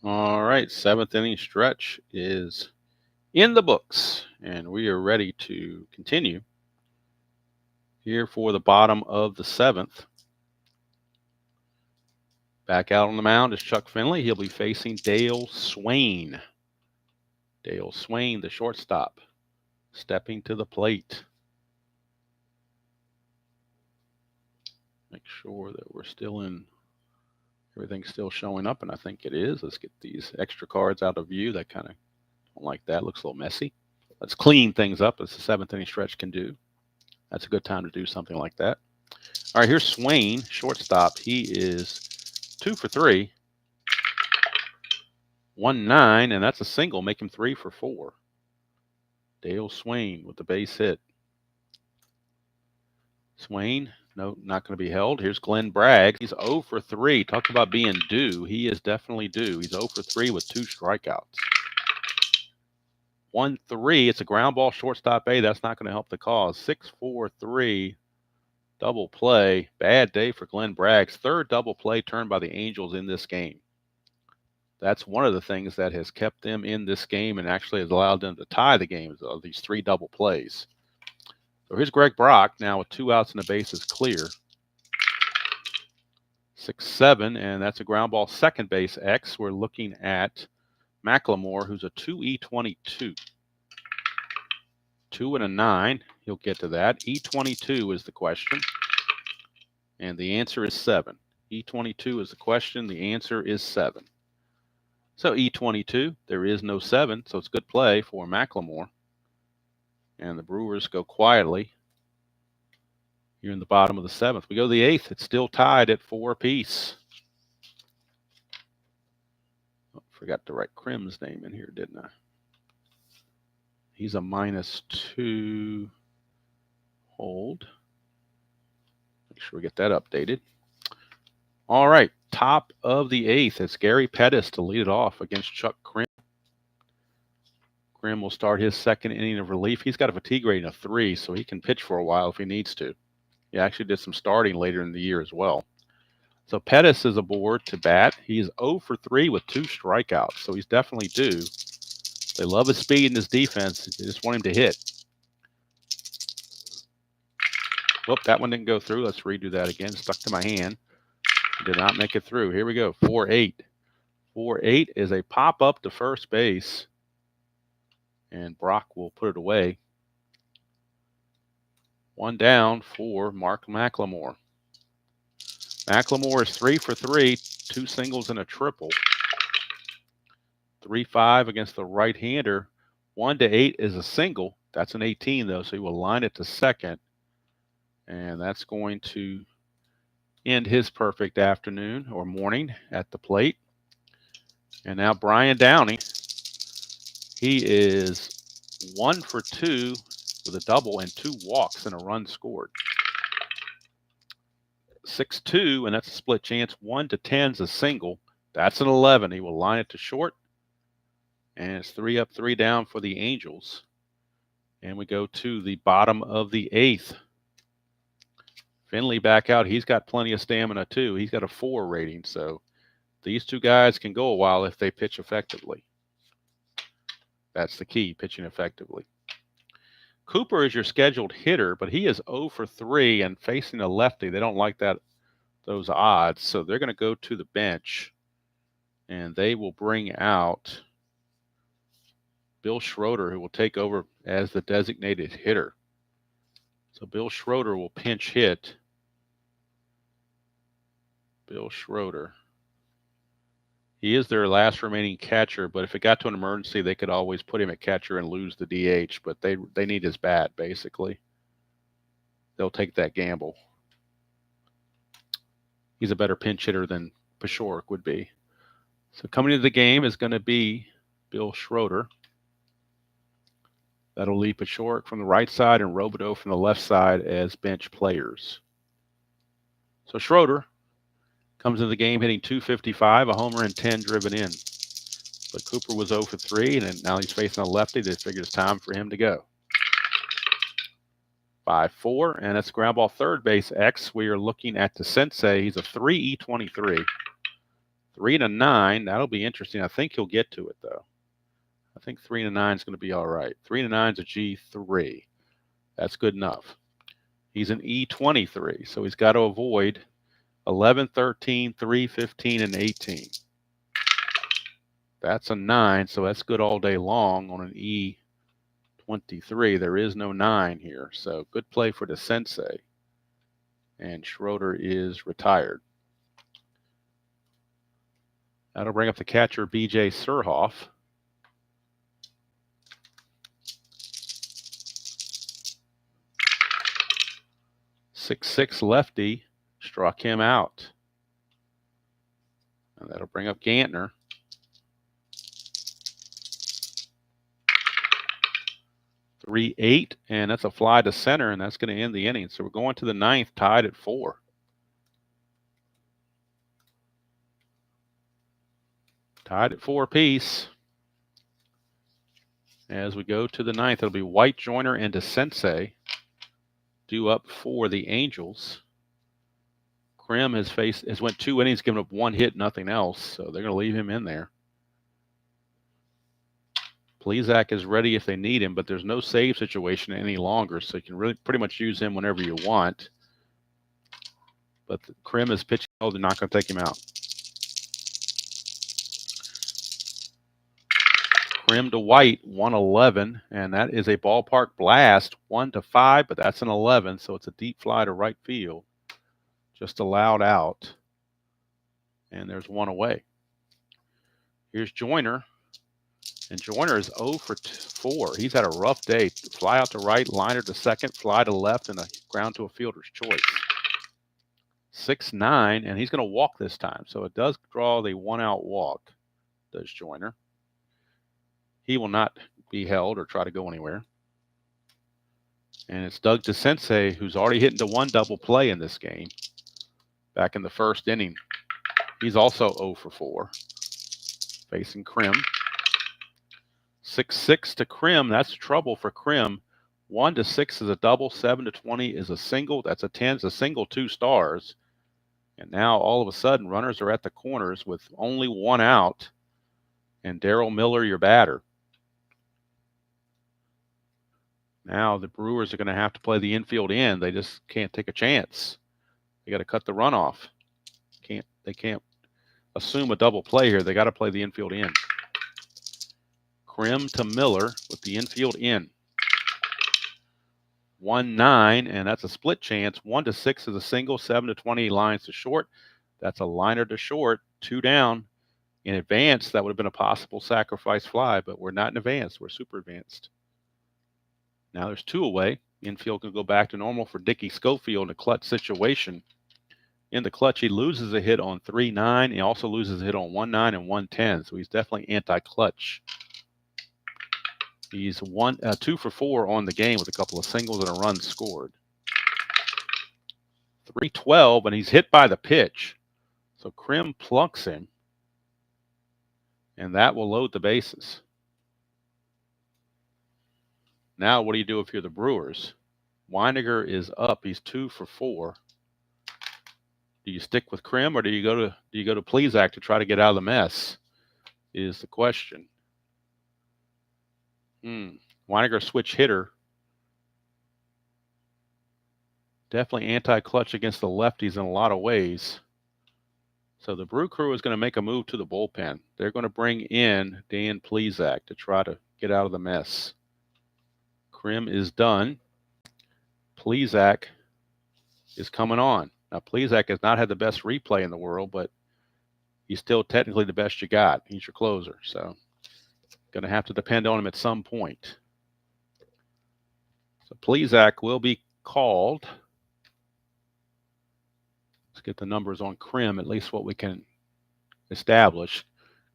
All right, 7th inning stretch is in the books, and we are ready to continue here for the bottom of the 7th. Back out on the mound is Chuck Finley. He'll be facing Dale Swain. Dale Swain, the shortstop, stepping to the plate. Make sure that we're still in. Everything's still showing up, and I think it is. Let's get these extra cards out of view. That kind of don't like that. Looks a little messy. Let's clean things up as the 7th inning stretch can do. That's a good time to do something like that. All right, here's Swain, shortstop. He is 2 for 3. 1-9, and that's a single. Make him 3 for 4. Dale Swain with the base hit. Swain, no, not going to be held. Here's Glenn Bragg. He's 0 for 3. Talk about being due. He is definitely due. He's 0 for 3 with 2 strikeouts. 1-3. It's a ground ball, shortstop A. That's not going to help the cause. 6-4-3. Double play. Bad day for Glenn Bragg's 3rd double play turned by the Angels in this game. That's one of the things that has kept them in this game and actually has allowed them to tie the game of these 3 double plays. So here's Greg Brock now with 2 outs and the bases clear. 6-7, and that's a ground ball, second base X. We're looking at McLemore, who's a 2E22. 2 and a 9. He'll get to that. E22 is the question, and the answer is 7. E22 is the question. The answer is 7. So E22, there is no 7, so it's good play for McLemore. And the Brewers go quietly here in the bottom of the 7th. We go to the 8th. It's still tied at 4 apiece. Oh, forgot to write Krim's name in here, didn't I? He's a -2. Hold. Make sure we get that updated. All right. Top of the 8th. It's Gary Pettis to lead it off against Chuck Krim. Krim will start his 2nd inning of relief. He's got a fatigue rating of 3, so he can pitch for a while if he needs to. He actually did some starting later in the year as well. So Pettis is aboard to bat. He's 0 for 3 with 2 strikeouts, so he's definitely due. They love his speed and his defense. They just want him to hit. Whoop, that one didn't go through. Let's redo that again. Stuck to my hand. Did not make it through. Here we go. 4-8. 4-8 is a pop-up to first base. And Brock will put it away. One down for Mark McLemore. McLemore is 3 for 3, 2 singles and a triple. 3-5 against the right-hander. 1-8 is a single. That's an 18, though, so he will line it to second. And that's going to end his perfect afternoon or morning at the plate. And now Brian Downey. He is 1 for 2 with a double and 2 walks and a run scored. 6-2, and that's a split chance. 1-10 is a single. That's an 11. He will line it to short. And it's 3 up, 3 down for the Angels. And we go to the bottom of the 8th. Finley back out. He's got plenty of stamina, too. He's got a 4 rating. So these two guys can go a while if they pitch effectively. That's the key, pitching effectively. Cooper is your scheduled hitter, but he is 0 for 3 and facing a lefty. They don't like those odds, so they're going to go to the bench, and they will bring out Bill Schroeder, who will take over as the designated hitter. So Bill Schroeder will pinch hit. Bill Schroeder. He is their last remaining catcher, but if it got to an emergency, they could always put him at catcher and lose the DH, but they need his bat, basically. They'll take that gamble. He's a better pinch hitter than Pashork would be. So coming into the game is going to be Bill Schroeder. That'll leave Pashork from the right side and Robideau from the left side as bench players. So Schroeder comes into the game hitting .255, a homer and 10 driven in. But Cooper was 0 for 3, and now he's facing a lefty. They figure it's time for him to go. 5-4, and that's ground ball third base X. We are looking at the Sensei. He's a 3E23. 3-9. That'll be interesting. I think he'll get to it, though. I think 3-9 is going to be all right. 3-9 is a G3. That's good enough. He's an E23, so he's got to avoid 11, 13, 3, 15, and 18. That's a 9, so that's good all day long on an E23. There is no 9 here, so good play for the Sensei. And Schroeder is retired. That'll bring up the catcher, B.J. Surhoff. .66 lefty struck him out. And that'll bring up Gantner. .38, and that's a fly to center, and that's going to end the inning. So we're going to the 9th, tied at 4. Tied at 4 apiece. As we go to the 9th, it'll be White, Joyner, and DeSensei due up for the Angels. Krim has went 2 innings, given up 1 hit, nothing else, so they're going to leave him in there. Plesac is ready if they need him, but there's no save situation any longer, so you can really pretty much use him whenever you want. But Krim is pitching. Oh, they're not going to take him out. Krim to White, 111, and that is a ballpark blast, 1-5, but that's an 11, so it's a deep fly to right field. Just allowed out, and there's 1 away. Here's Joyner, and Joyner is 0 for 4. He's had a rough day. Fly out to right, liner to second, fly to left, and a ground to a fielder's choice. 6-9, and he's going to walk this time, so it does draw the 1-out walk, does Joyner. He will not be held or try to go anywhere. And it's Doug DeSensei, who's already hit into 1 double play in this game. Back in the first inning. He's also 0 for 4. Facing Krim. 6-6 to Krim. That's trouble for Krim. 1-6 is a double. 7-20 is a single. That's a 10. It's a single, 2 stars. And now all of a sudden, runners are at the corners with only 1 out. And Darryl Miller, your batter. Now the Brewers are going to have to play the infield in. They just can't take a chance. They got to cut the runoff. They can't assume a double play here. They got to play the infield in. Krim to Miller with the infield in. 1-9, and that's a split chance. 1-6 is a single, 7-20 lines to short. That's a liner to short, 2 down. In advance, that would have been a possible sacrifice fly, but we're not in advance. We're super advanced. Now there's 2 away. Infield can go back to normal for Dickie Schofield in a clutch situation. In the clutch, he loses a hit on 3-9. He also loses a hit on 1-9 and 1-10, so he's definitely anti-clutch. He's 2 for 4 on the game with a couple of singles and a run scored. 3-12, and he's hit by the pitch. So Krim plucks him, and that will load the bases. Now, what do you do if you're the Brewers? Weiniger is up. He's 2 for 4. Do you stick with Krim, or do you go to Plesac to try to get out of the mess? Is the question. Weiniger switch hitter. Definitely anti-clutch against the lefties in a lot of ways. So the Brew Crew is going to make a move to the bullpen. They're going to bring in Dan Plesac to try to get out of the mess. Krim is done. Plesac is coming on. Now, Plesac has not had the best replay in the world, but he's still technically the best you got. He's your closer, so going to have to depend on him at some point. So Plesac will be called. Let's get the numbers on Krim, at least what we can establish.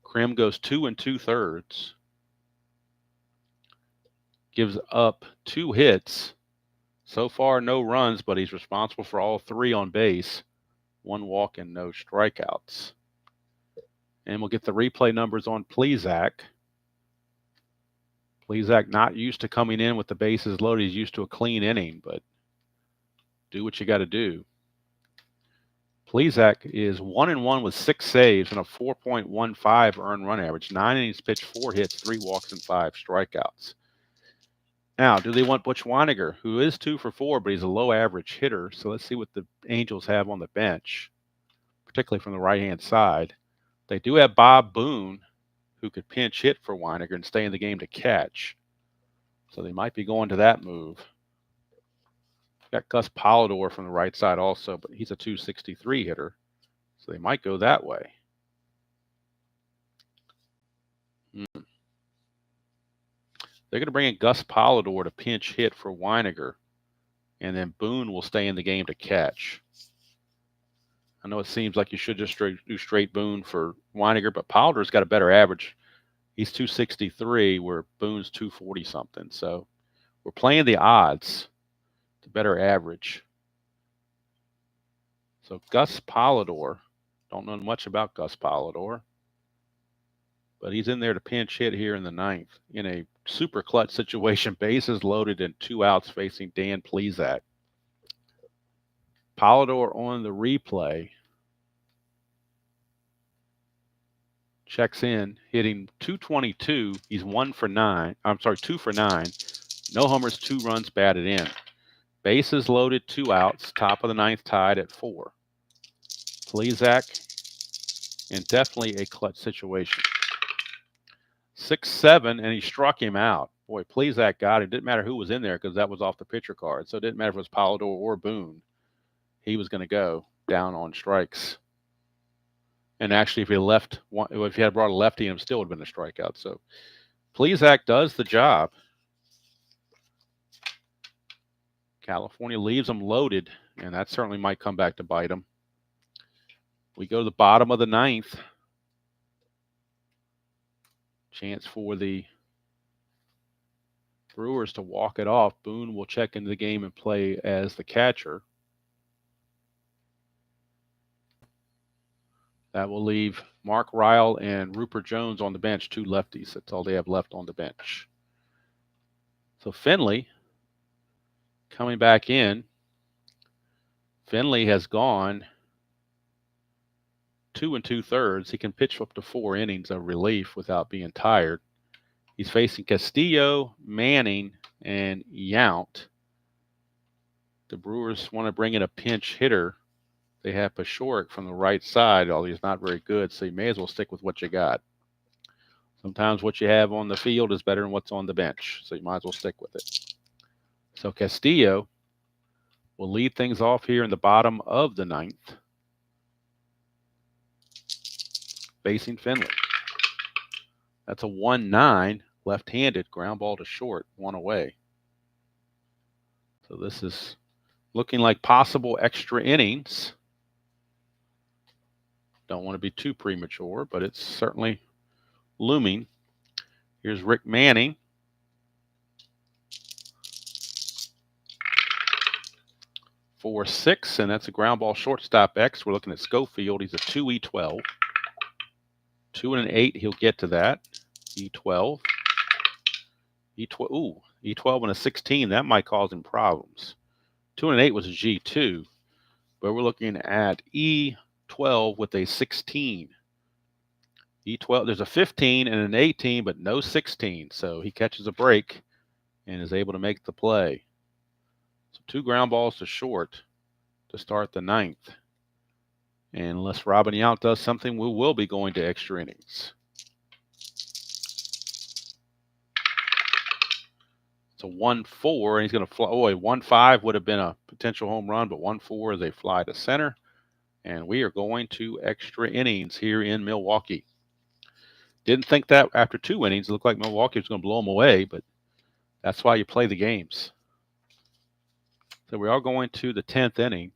Krim goes 2 2/3. Gives up 2 hits. So far, no runs, but he's responsible for all 3 on base. 1 walk and no strikeouts. And we'll get the replay numbers on Plesac. Plesac not used to coming in with the bases loaded. He's used to a clean inning, but do what you got to do. Plesac is 1-1 with 6 saves and a 4.15 earned run average. 9 innings pitched, 4 hits, 3 walks, and 5 strikeouts. Now, do they want Butch Weiniger, who is 2 for 4, but he's a low average hitter? So let's see what the Angels have on the bench, particularly from the right-hand side. They do have Bob Boone, who could pinch hit for Weiniger and stay in the game to catch. So they might be going to that move. Got Gus Polidor from the right side also, but he's a 263 hitter. So they might go that way. They're going to bring in Gus Polidor to pinch hit for Weiniger, and then Boone will stay in the game to catch. I know it seems like you should just do straight Boone for Weiniger, but Polidor's got a better average. He's 263, where Boone's 240 something. So we're playing the odds. The better average. So Gus Polidor, don't know much about Gus Polidor, but he's in there to pinch hit here in the 9th in a super clutch situation. Bases loaded and 2 outs facing Dan Plesac. Polidor on the replay. Checks in, hitting 222. He's 2 for 9. No homers, 2 runs batted in. Bases loaded, 2 outs. Top of the 9th, tied at 4. Plesac, and definitely a clutch situation. 6-7, and he struck him out. Boy, Plesac got it. Didn't matter who was in there because that was off the pitcher card. So it didn't matter if it was Polidor or Boone. He was going to go down on strikes. And actually, if he had brought a lefty in, it still would have been a strikeout. So Plesac does the job. California leaves them loaded, and that certainly might come back to bite them. We go to the bottom of the 9th. Chance for the Brewers to walk it off. Boone will check into the game and play as the catcher. That will leave Mark Ryle and Rupert Jones on the bench, 2 lefties. That's all they have left on the bench. So Finley coming back in. Finley has gone 2 2/3. He can pitch up to 4 innings of relief without being tired. He's facing Castillo, Manning, and Yount. The Brewers want to bring in a pinch hitter. They have Pashorek from the right side, although he's not very good, so you may as well stick with what you got. Sometimes what you have on the field is better than what's on the bench, so you might as well stick with it. So Castillo will lead things off here in the bottom of the 9th, facing Finley. That's a 1-9 left-handed ground ball to short, 1 away. So this is looking like possible extra innings. Don't want to be too premature, but it's certainly looming. Here's Rick Manning. For 6, and that's a ground ball shortstop X. We're looking at Schofield. He's a 2E12. 2 and an 8, he'll get to that. E12. E12 and a 16, that might cause him problems. 2 and an 8 was a G2, but we're looking at E12 with a 16. E12, there's a 15 and an 18, but no 16. So he catches a break and is able to make the play. So 2 ground balls to short to start the 9th. And unless Robin Yount does something, we will be going to extra innings. It's a 1-4, and he's going to fly. Oh, a 1-5 would have been a potential home run, but 1-4 is a fly to center. And we are going to extra innings here in Milwaukee. Didn't think that after 2 innings, it looked like Milwaukee was going to blow them away, but that's why you play the games. So we are going to the 10th inning.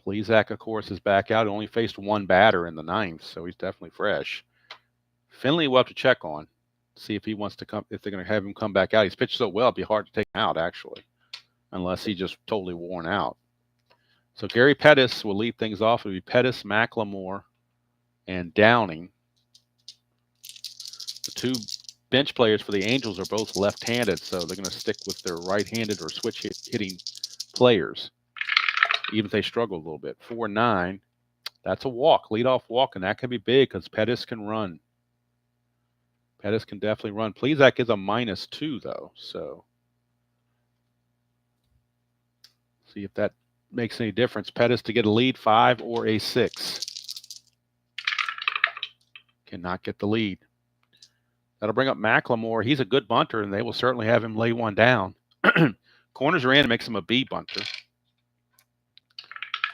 Plesac, of course, is back out. He only faced 1 batter in the 9th, so he's definitely fresh. Finley will have to check on, see if he wants to come, if they're going to have him come back out. He's pitched so well, it'd be hard to take him out, actually, unless he's just totally worn out. So Gary Pettis will lead things off. It'll be Pettis, McLemore, and Downing. The 2 bench players for the Angels are both left-handed, so they're going to stick with their right-handed or switch hitting players, even if they struggle a little bit. 4-9, that's a walk, leadoff walk, and that can be big because Pettis can run. Pettis can definitely run. Plesac is a -2, though, so see if that makes any difference. Pettis to get a lead, 5 or a 6. Cannot get the lead. That'll bring up McLemore. He's a good bunter, and they will certainly have him lay one down. Corners are in, makes him a B bunter.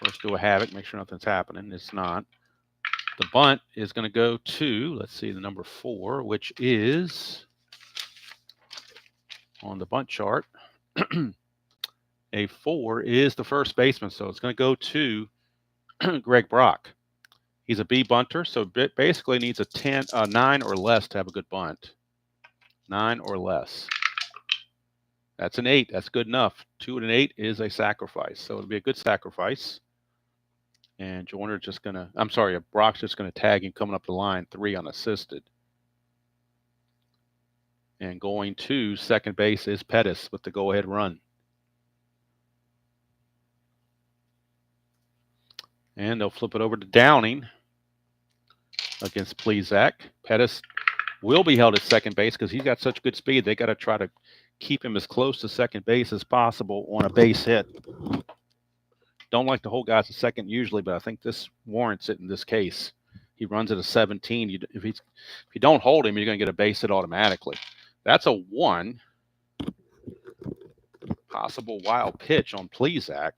First do a havoc, make sure nothing's happening. It's not. The bunt is going to go to, let's see, the number 4, which is on the bunt chart. A 4 is the first baseman, so it's going to go to Greg Brock. He's a B bunter, so it basically needs a 9 or less to have a good bunt. 9 or less. That's an 8. That's good enough. 2 and an 8 is a sacrifice, so it'll be a good sacrifice. And Joyner just going to, Brock's just going to tag him coming up the line, 3 unassisted. And going to second base is Pettis with the go-ahead run. And they'll flip it over to Downing against Plesac. Pettis will be held at second base because he's got such good speed. They got to try to keep him as close to second base as possible on a base hit. Don't like to hold guys at second usually, but I think this warrants it in this case. He runs at a 17. If you don't hold him, you're going to get a base hit automatically. That's a 1. Possible wild pitch on Plesac.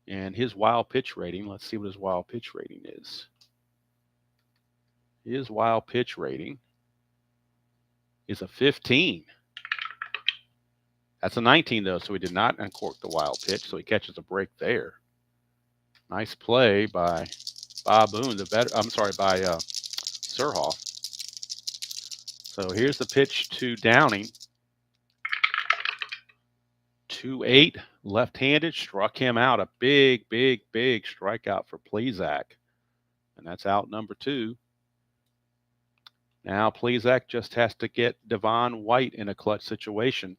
And his wild pitch rating, let's see what his wild pitch rating is. His wild pitch rating is a 15. That's a 19, though, so he did not uncork the wild pitch, so he catches a break there. Nice play by Bob Boone, by Surhoff. So here's the pitch to Downing. 2-8, left-handed, struck him out. A big, big, big strikeout for Plesac. And that's out number 2. Now Plesac just has to get Devon White in a clutch situation.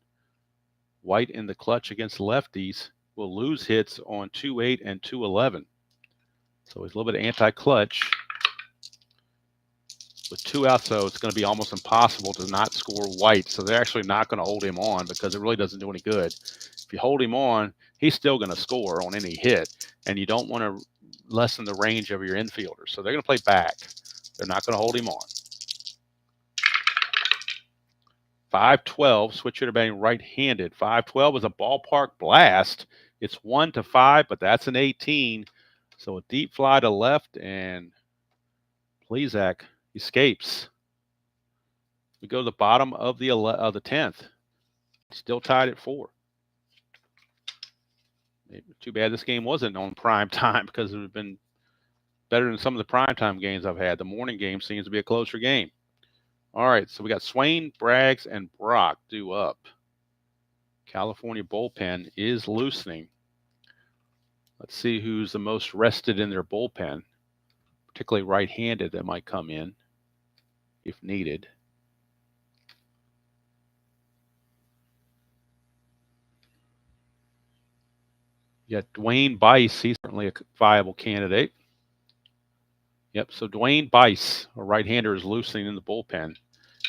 White in the clutch against lefties will lose hits on 2-8 and 2-11. So he's a little bit anti-clutch. With 2 outs, though, it's going to be almost impossible to not score White. So they're actually not going to hold him on because it really doesn't do any good. If you hold him on, he's still going to score on any hit. And you don't want to lessen the range of your infielders. So they're going to play back. They're not going to hold him on. 5-12, switch hitter batting right-handed. 5-12 is a ballpark blast. It's 1-5, but that's an 18. So a deep fly to left, and Plesac escapes. We go to the bottom of the 10th. Still tied at 4. Too bad this game wasn't on prime time, because it would have been better than some of the primetime games I've had. The morning game seems to be a closer game. All right, so we got Swain, Braggs, and Brock due up. California bullpen is loosening. Let's see who's the most rested in their bullpen, particularly right-handed, that might come in if needed. You got Dwayne Bice. He's certainly a viable candidate. Yep, so Dwayne Bice, a right-hander, is loosening in the bullpen in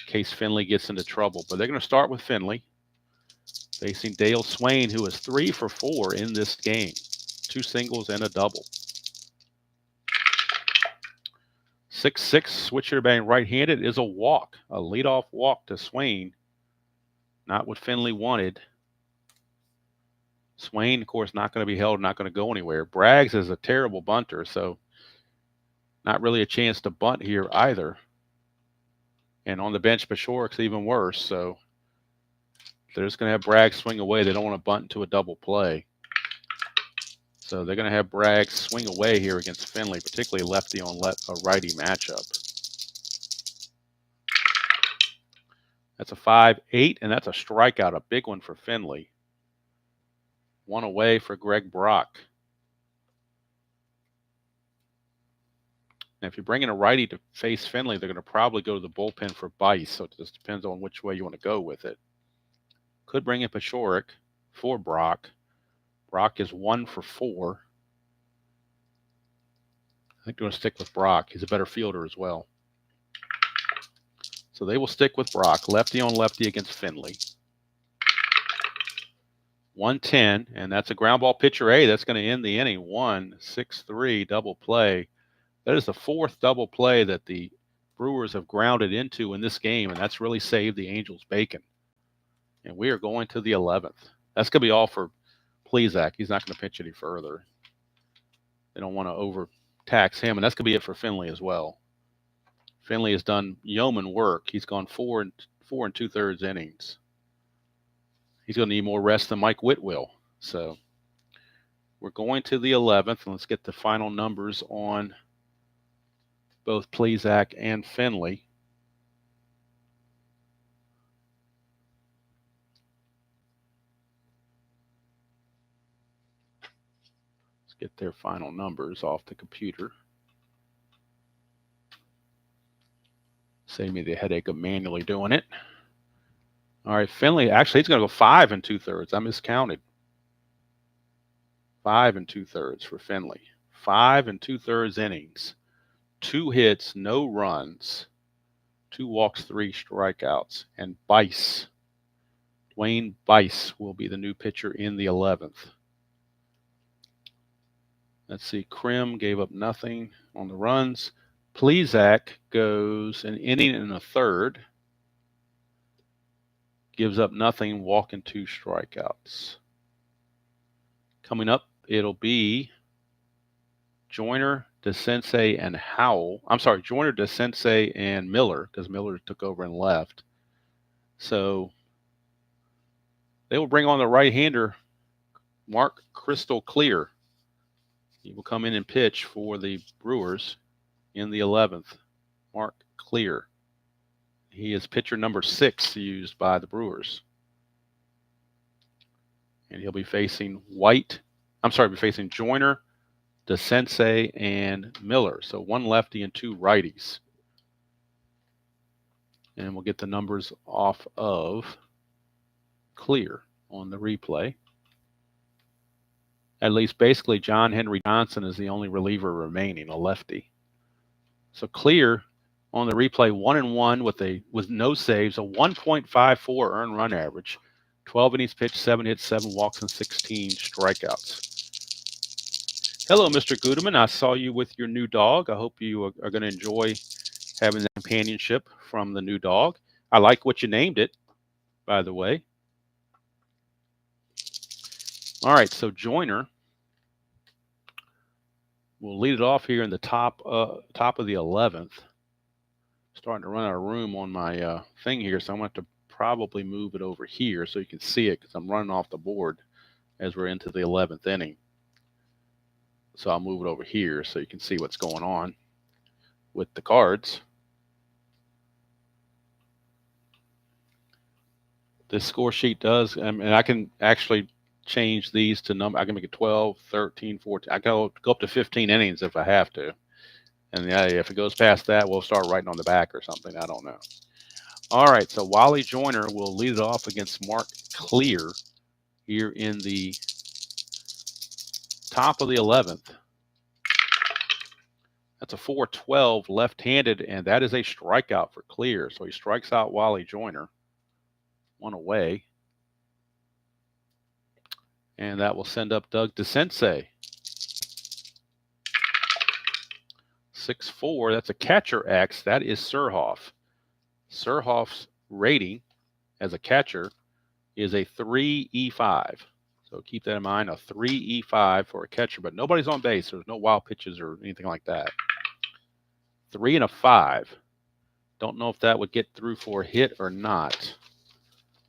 case Finley gets into trouble. But they're going to start with Finley, facing Dale Swain, who is 3 for 4 in this game. 2 singles and a double. 6-6, switch hitter batting right-handed, is a walk. A leadoff walk to Swain. Not what Finley wanted. Swain, of course, not going to be held, not going to go anywhere. Braggs is a terrible bunter, so not really a chance to bunt here either. And on the bench, Pashorik's even worse. So they're just going to have Braggs swing away. They don't want to bunt into a double play. So they're going to have Braggs swing away here against Finley, particularly lefty on a righty matchup. That's a 5-8, and that's a strikeout, a big one for Finley. 1 away for Greg Brock. Now, if you're bringing a righty to face Finley, they're going to probably go to the bullpen for Bice, so it just depends on which way you want to go with it. Could bring in Pashorik for Brock. Brock is 1 for 4. I think they're going to stick with Brock. He's a better fielder as well. So they will stick with Brock, lefty on lefty against Finley. 1-10, and that's a ground ball pitcher A. That's going to end the inning. 1-6-3 double play. That is the 4th double play that the Brewers have grounded into in this game, and that's really saved the Angels bacon. And we are going to the 11th. That's going to be all for Plesac. He's not going to pitch any further. They don't want to overtax him, and that's going to be it for Finley as well. Finley has done yeoman work. He's gone 4 2/3 innings. He's going to need more rest than Mike Witt will. So we're going to the 11th, and let's get the final numbers on both Plesac and Finley. Let's get their final numbers off the computer. Save me the headache of manually doing it. All right, Finley, actually, he's going to go 5 2/3. I miscounted. 5 2/3 for Finley. 5 2/3 innings. 2 hits, no runs, 2 walks, 3 strikeouts. And Bice, Dwayne Bice, will be the new pitcher in the 11th. Let's see, Krim gave up nothing on the runs. Plesac goes an inning and a third. Gives up nothing, walking 2 strikeouts. Coming up, it'll be Joyner, DeSensei, and Howell. I'm sorry, Joyner, DeSensei, and Miller, because Miller took over and left. So they will bring on the right-hander, Mark Crystal Clear. He will come in and pitch for the Brewers in the 11th. Mark Clear. He is pitcher number 6 used by the Brewers. And he'll be facing facing Joyner, DeSensei, and Miller. So 1 lefty and 2 righties. And we'll get the numbers off of Clear on the replay. At least basically John Henry Johnson is the only reliever remaining, a lefty. So Clear on the replay, 1-1 with no saves, a 1.54 earned run average, 12 innings pitched, 7 hits, 7 walks, and 16 strikeouts. Hello, Mr. Gudeman. I saw you with your new dog. I hope you are going to enjoy having that companionship from the new dog. I like what you named it. by the way. All right, so Joyner will lead it off here in the top of the 11th. Starting to run out of room on my thing here, so I'm going to have to probably move it over here so you can see it because I'm running off the board as we're into the 11th inning. So I'll move it over here so you can see what's going on with the cards. This score sheet does, and I can actually change these to number. I can make it 12, 13, 14. I can go up to 15 innings if I have to. And yeah, if it goes past that, we'll start writing on the back or something. I don't know. All right, so Wally Joyner will lead it off against Mark Clear here in the top of the 11th. That's a 4-12 left-handed, and that is a strikeout for Clear. So he strikes out Wally Joyner. One away. And that will send up Doug DeSensei. 6-4, that's a catcher X. That is Surhoff. Surhoff's rating as a catcher is a 3E5. So keep that in mind, a 3E5 for a catcher, but nobody's on base. There's no wild pitches or anything like that. 3 and a 5. Don't know if that would get through for a hit or not.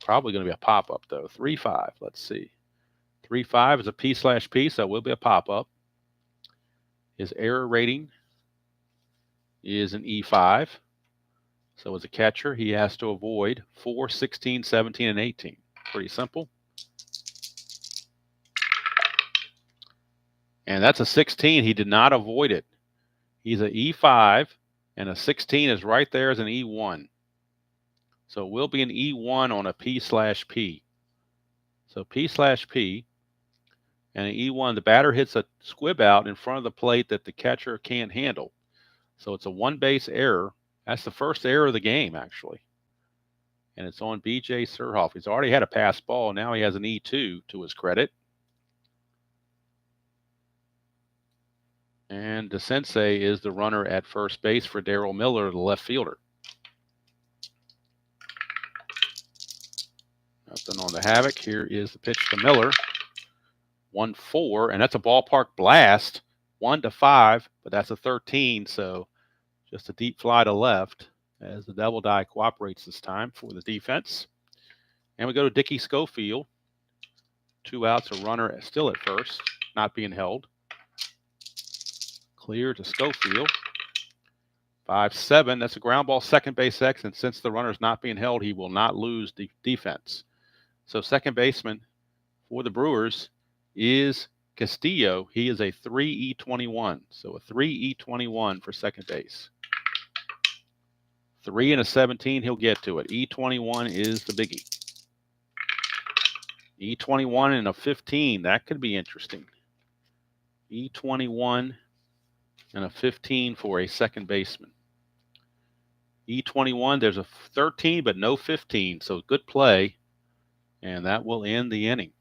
Probably going to be a pop-up, though. 3-5, let's see. 3-5 is a P/P, so it will be a pop-up. His error rating is an E5. So as a catcher, he has to avoid 4, 16, 17, and 18. Pretty simple. And that's a 16. He did not avoid it. He's an E5, and a 16 is right there as an E1. So it will be an E1 on a P/P. So P/P and an E1, the batter hits a squib out in front of the plate that the catcher can't handle. So it's a one-base error. That's the first error of the game, actually. And it's on B.J. Surhoff. He's already had a pass ball. Now he has an E2 to his credit. And DeSensei is the runner at first base for Darryl Miller, the left fielder. Nothing on the havoc. Here is the pitch to Miller. 1-4, and that's a ballpark blast. 1-5, but that's a 13, so just a deep fly to left as the double die cooperates this time for the defense. And we go to Dickie Schofield. 2 outs, a runner still at first, not being held. Clear to Schofield. 5-7, that's a ground ball, second base X, and since the runner's not being held, he will not lose the defense. So second baseman for the Brewers is Castillo. He is a 3E21, so a 3E21 for second base. 3 and a 17, he'll get to it. E21 is the biggie. E21 and a 15, that could be interesting. E21 and a 15 for a second baseman. E21, there's a 13, but no 15, so good play, and that will end the inning.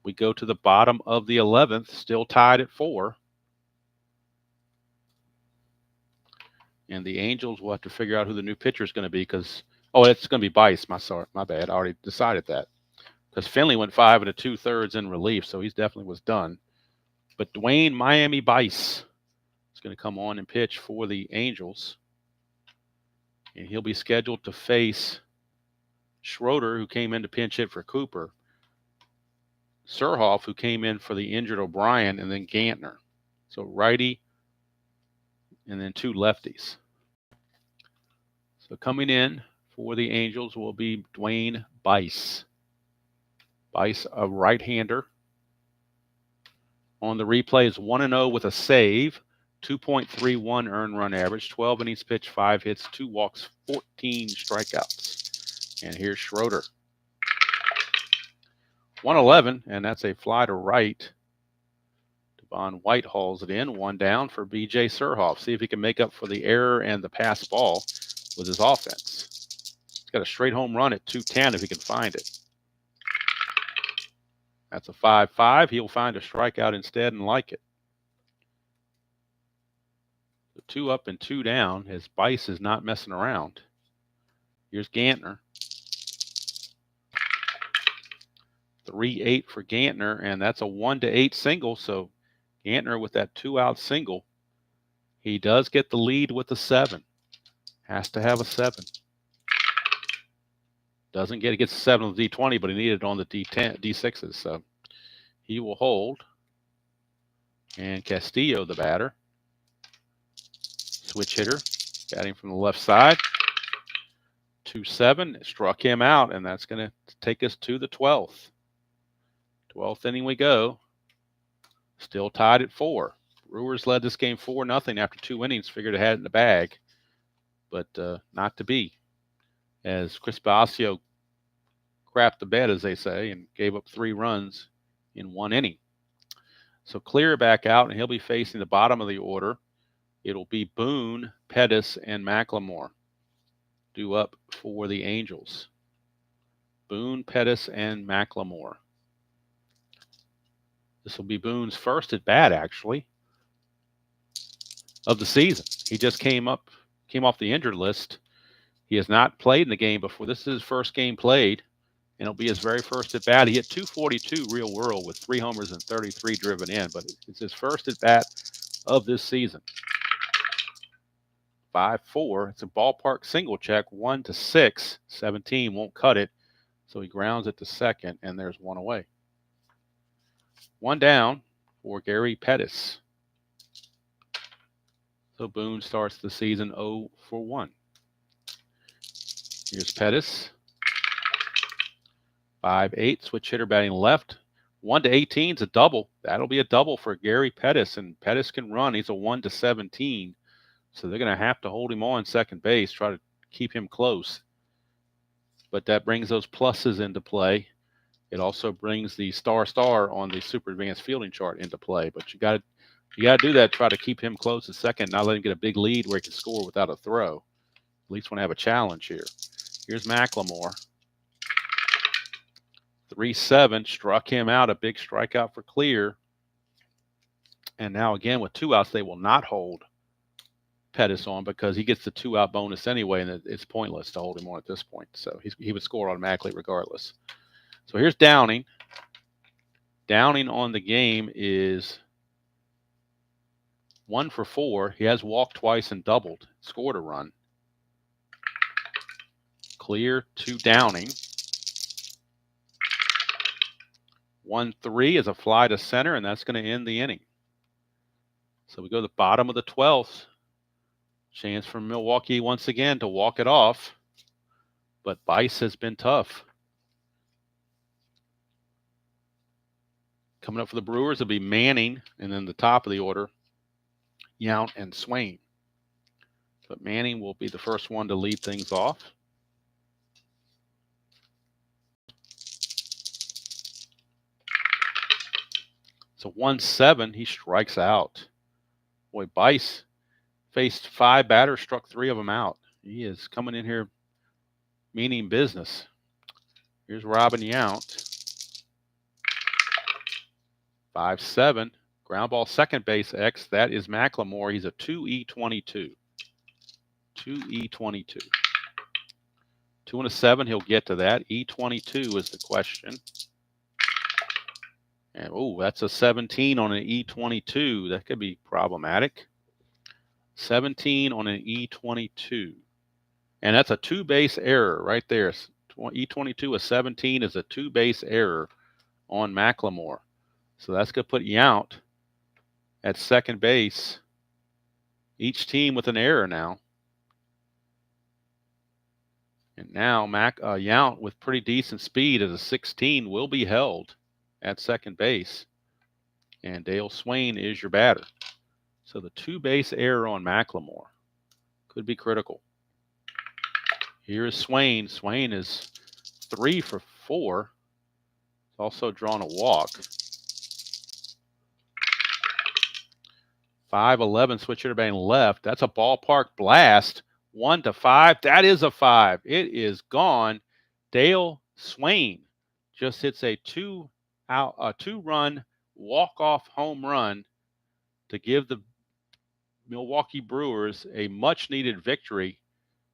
We go to the bottom of the 11th, still tied at 4. And the Angels will have to figure out who the new pitcher is going to be because, it's going to be Bice. My bad. I already decided that. Because Finley went 5 2/3 in relief, so he definitely was done. But Dwayne Miami Bice is going to come on and pitch for the Angels. And he'll be scheduled to face Schroeder, who came in to pinch hit for Cooper. Surhoff, who came in for the injured O'Brien, and then Gantner. So righty, and then 2 lefties. So coming in for the Angels will be Dwayne Bice. Bice, a right-hander. On the replay is 1-0 with a save, 2.31 earned run average, 12 innings pitched, 5 hits, 2 walks, 14 strikeouts. And here's Schroeder. 111, and that's a fly to right. Devon White hauls it in, 1 down for B.J. Surhoff. See if he can make up for the error and the pass ball with his offense. He's got a straight home run at 210 if he can find it. That's a 5-5. He'll find a strikeout instead and like it. So 2 up and 2 down as Bice is not messing around. Here's Gantner. 3-8 for Gantner, and that's a 1-8 single. So Gantner with that 2-out single, he does get the lead with the 7. Has to have a 7. Doesn't get it, gets a 7 on the D20, but he needed it on the D10, D6s. So he will hold. And Castillo, the batter, switch hitter, batting from the left side. 2-7, struck him out, and that's going to take us to the 12th. 12th inning we go. Still tied at 4. Brewers led this game 4-0 after 2 innings. Figured it had it in the bag, but not to be. As Chris Bosio crapped the bed, as they say, and gave up 3 runs in 1 inning. So Clear back out, and he'll be facing the bottom of the order. It'll be Boone, Pettis, and McLemore due up for the Angels. Boone, Pettis, and McLemore. This will be Boone's first at bat, actually, of the season. He just came off the injured list. He has not played in the game before. This is his first game played, and it'll be his very first at bat. He hit .242 real world with 3 homers and 33 driven in, but it's his first at bat of this season. 5-4. It's a ballpark single check, 1-6. 17 won't cut it, so he grounds it to second, and there's 1 away. 1 down for Gary Pettis. So Boone starts the season 0-for-1. Here's Pettis. 5-8, switch hitter batting left. 1-18 is a double. That'll be a double for Gary Pettis, and Pettis can run. He's a 1-17. So they're going to have to hold him on second base, try to keep him close. But that brings those pluses into play. It also brings the star on the super advanced fielding chart into play. But you got to do that, try to keep him close at second, not let him get a big lead where he can score without a throw. At least want to have a challenge here. Here's McLemore. 3-7, struck him out, a big strikeout for Clear. And now again with 2 outs, they will not hold Pettis on because he gets the 2-out bonus anyway, and it's pointless to hold him on at this point. So he would score automatically regardless. So here's Downing. Downing on the game is 1-for-4. He has walked twice and doubled, scored a run. Clear to Downing. 1-3 is a fly to center, and that's going to end the inning. So we go to the bottom of the 12th. Chance for Milwaukee once again to walk it off, but Bice has been tough. Coming up for the Brewers will be Manning, and then the top of the order, Yount and Swain. But Manning will be the first one to lead things off. So 1-7, he strikes out. Boy, Bice faced 5 batters, struck 3 of them out. He is coming in here meaning business. Here's Robin Yount. 5-7, ground ball second base X. That is McLemore. He's a 2E22. 2E22. 2-7, he'll get to that. E22 is the question. And that's a 17 on an E22. That could be problematic. 17 on an E22. And that's a 2-base error right there. E22, a 17 is a 2-base error on McLemore. So that's going to put Yount at second base. Each team with an error now. And now Yount with pretty decent speed as a 16 will be held at second base. And Dale Swain is your batter. So the 2-base error on McLemore could be critical. Here is Swain. Swain is 3-for-4. He's also drawn a walk. 5-11, switch hitter batting left. That's a ballpark blast. 1-5. That is a 5. It is gone. Dale Swain just hits a 2-run walk-off home run to give the Milwaukee Brewers a much-needed victory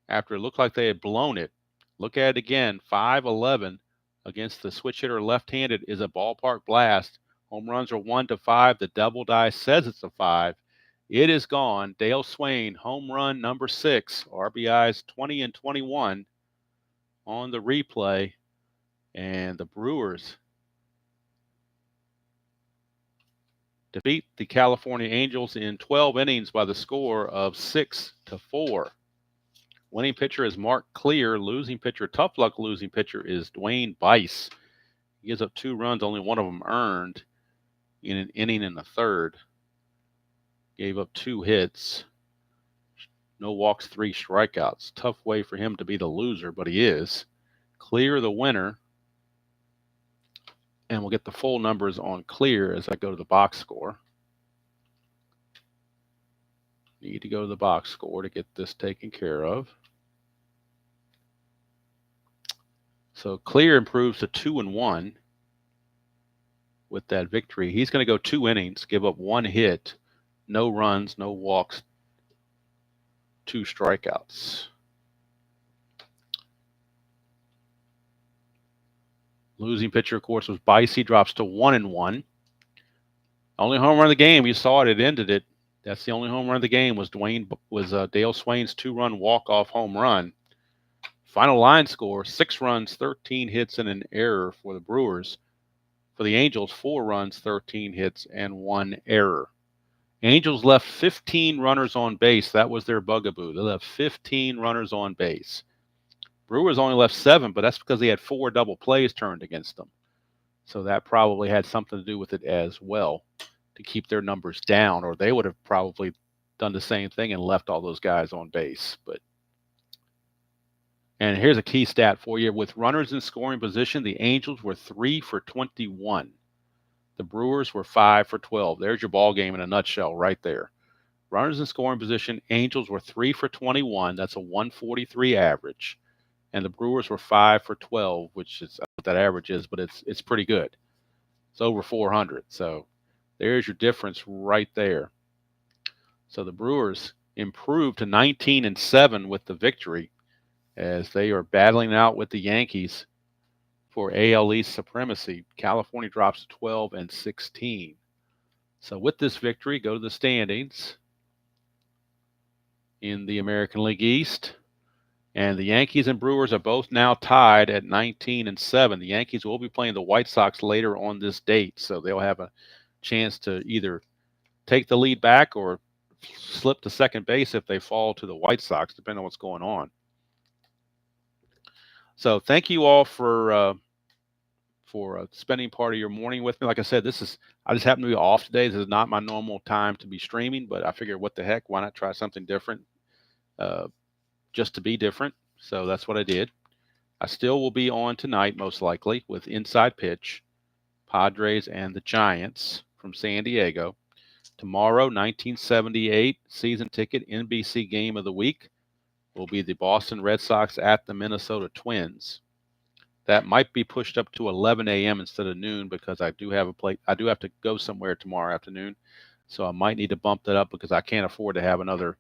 after it looked like they had blown it. Look at it again, 5-11, against the switch hitter left-handed is a ballpark blast. Home runs are 1 to 5. The double die says it's a 5. It is gone. Dale Swain, home run number 6. RBIs 20 and 21 on the replay. And the Brewers defeat the California Angels in 12 innings by the score of 6-4. Winning pitcher is Mark Clear. Losing pitcher, tough luck losing pitcher, is Dwayne Bice. He gives up 2 runs, only one of them earned in an inning in the third. Gave up 2 hits. No walks, 3 strikeouts. Tough way for him to be the loser, but he is. Clear the winner. And we'll get the full numbers on Clear as I go to the box score. Need to go to the box score to get this taken care of. So Clear improves to 2-1 with that victory. He's going to go 2 innings, give up 1 hit, no runs, no walks, 2 strikeouts. Losing pitcher, of course, was Bice. He drops to 1-1. Only home run of the game. You saw it. It ended it. That's the only home run of the game was Dale Swain's 2-run walk-off home run. Final line score, 6 runs, 13 hits, and an error for the Brewers. For the Angels, 4 runs, 13 hits, and 1 error. Angels left 15 runners on base. That was their bugaboo. They left 15 runners on base. Brewers only left 7, but that's because they had 4 double plays turned against them. So that probably had something to do with it as well, to keep their numbers down, or they would have probably done the same thing and left all those guys on base. And here's a key stat for you. With runners in scoring position, the Angels were 3 for 21. The Brewers were 5 for 12. There's your ball game in a nutshell right there. Runners in scoring position, Angels were 3 for 21. That's a 143 average. And the Brewers were 5 for 12, which is what that average is, but it's pretty good. It's over 400. So there's your difference right there. So the Brewers improved to 19-7 with the victory as they are battling out with the Yankees for AL East supremacy. California drops to 12-16. So with this victory, go to the standings in the American League East. And the Yankees and Brewers are both now tied at 19-7. The Yankees will be playing the White Sox later on this date, so they'll have a chance to either take the lead back or slip to second base if they fall to the White Sox, depending on what's going on. So thank you all for spending part of your morning with me. Like I said, I just happen to be off today. This is not my normal time to be streaming, but I figured, what the heck, why not try something different? Just to be different. So that's what I did. I still will be on tonight, most likely, with Inside Pitch, Padres and the Giants from San Diego. Tomorrow, 1978 season ticket NBC game of the week will be the Boston Red Sox at the Minnesota Twins. That might be pushed up to 11 a.m. instead of noon because I do have to go somewhere tomorrow afternoon. So I might need to bump that up because I can't afford to have another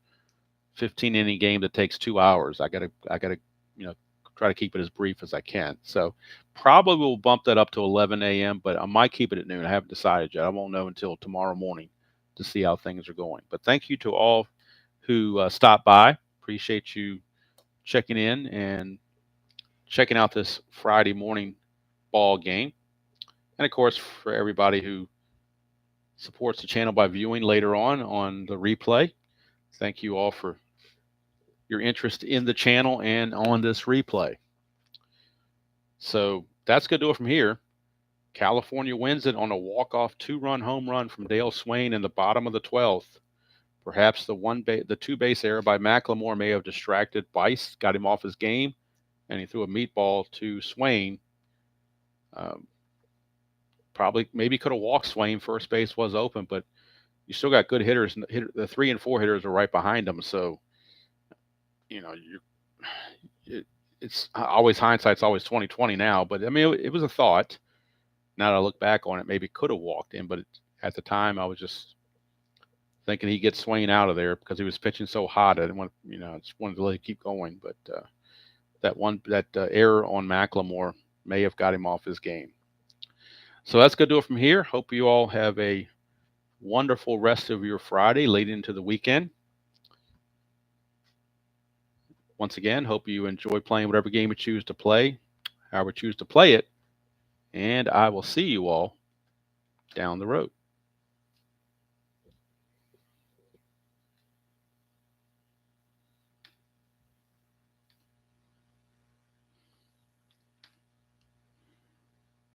15-inning game that takes 2 hours. I gotta try to keep it as brief as I can. So probably we'll bump that up to 11 a.m., but I might keep it at noon. I haven't decided yet. I won't know until tomorrow morning to see how things are going. But thank you to all who stopped by. Appreciate you checking in and checking out this Friday morning ball game. And of course, for everybody who supports the channel by viewing later on the replay, thank you all for your interest in the channel and on this replay. So that's going to do it from here. California wins it on a walk-off 2-run home run from Dale Swain in the bottom of the 12th. Perhaps the 2-base error by McLemore may have distracted Bice, got him off his game, and he threw a meatball to Swain. Maybe could have walked Swain. First base was open, but you still got good hitters. The 3 and 4 hitters are right behind them. So, it's always hindsight's always 20/20 now. But I mean, it was a thought. Now that I look back on it, maybe could have walked in, but at the time I was just thinking he'd get Swain out of there because he was pitching so hot. I didn't want, I just wanted to let him keep going. But that error on McLemore may have got him off his game. So that's going to do it from here. Hope you all have a wonderful rest of your Friday leading into the weekend. Once again, hope you enjoy playing whatever game you choose to play, however you choose to play it, and I will see you all down the road.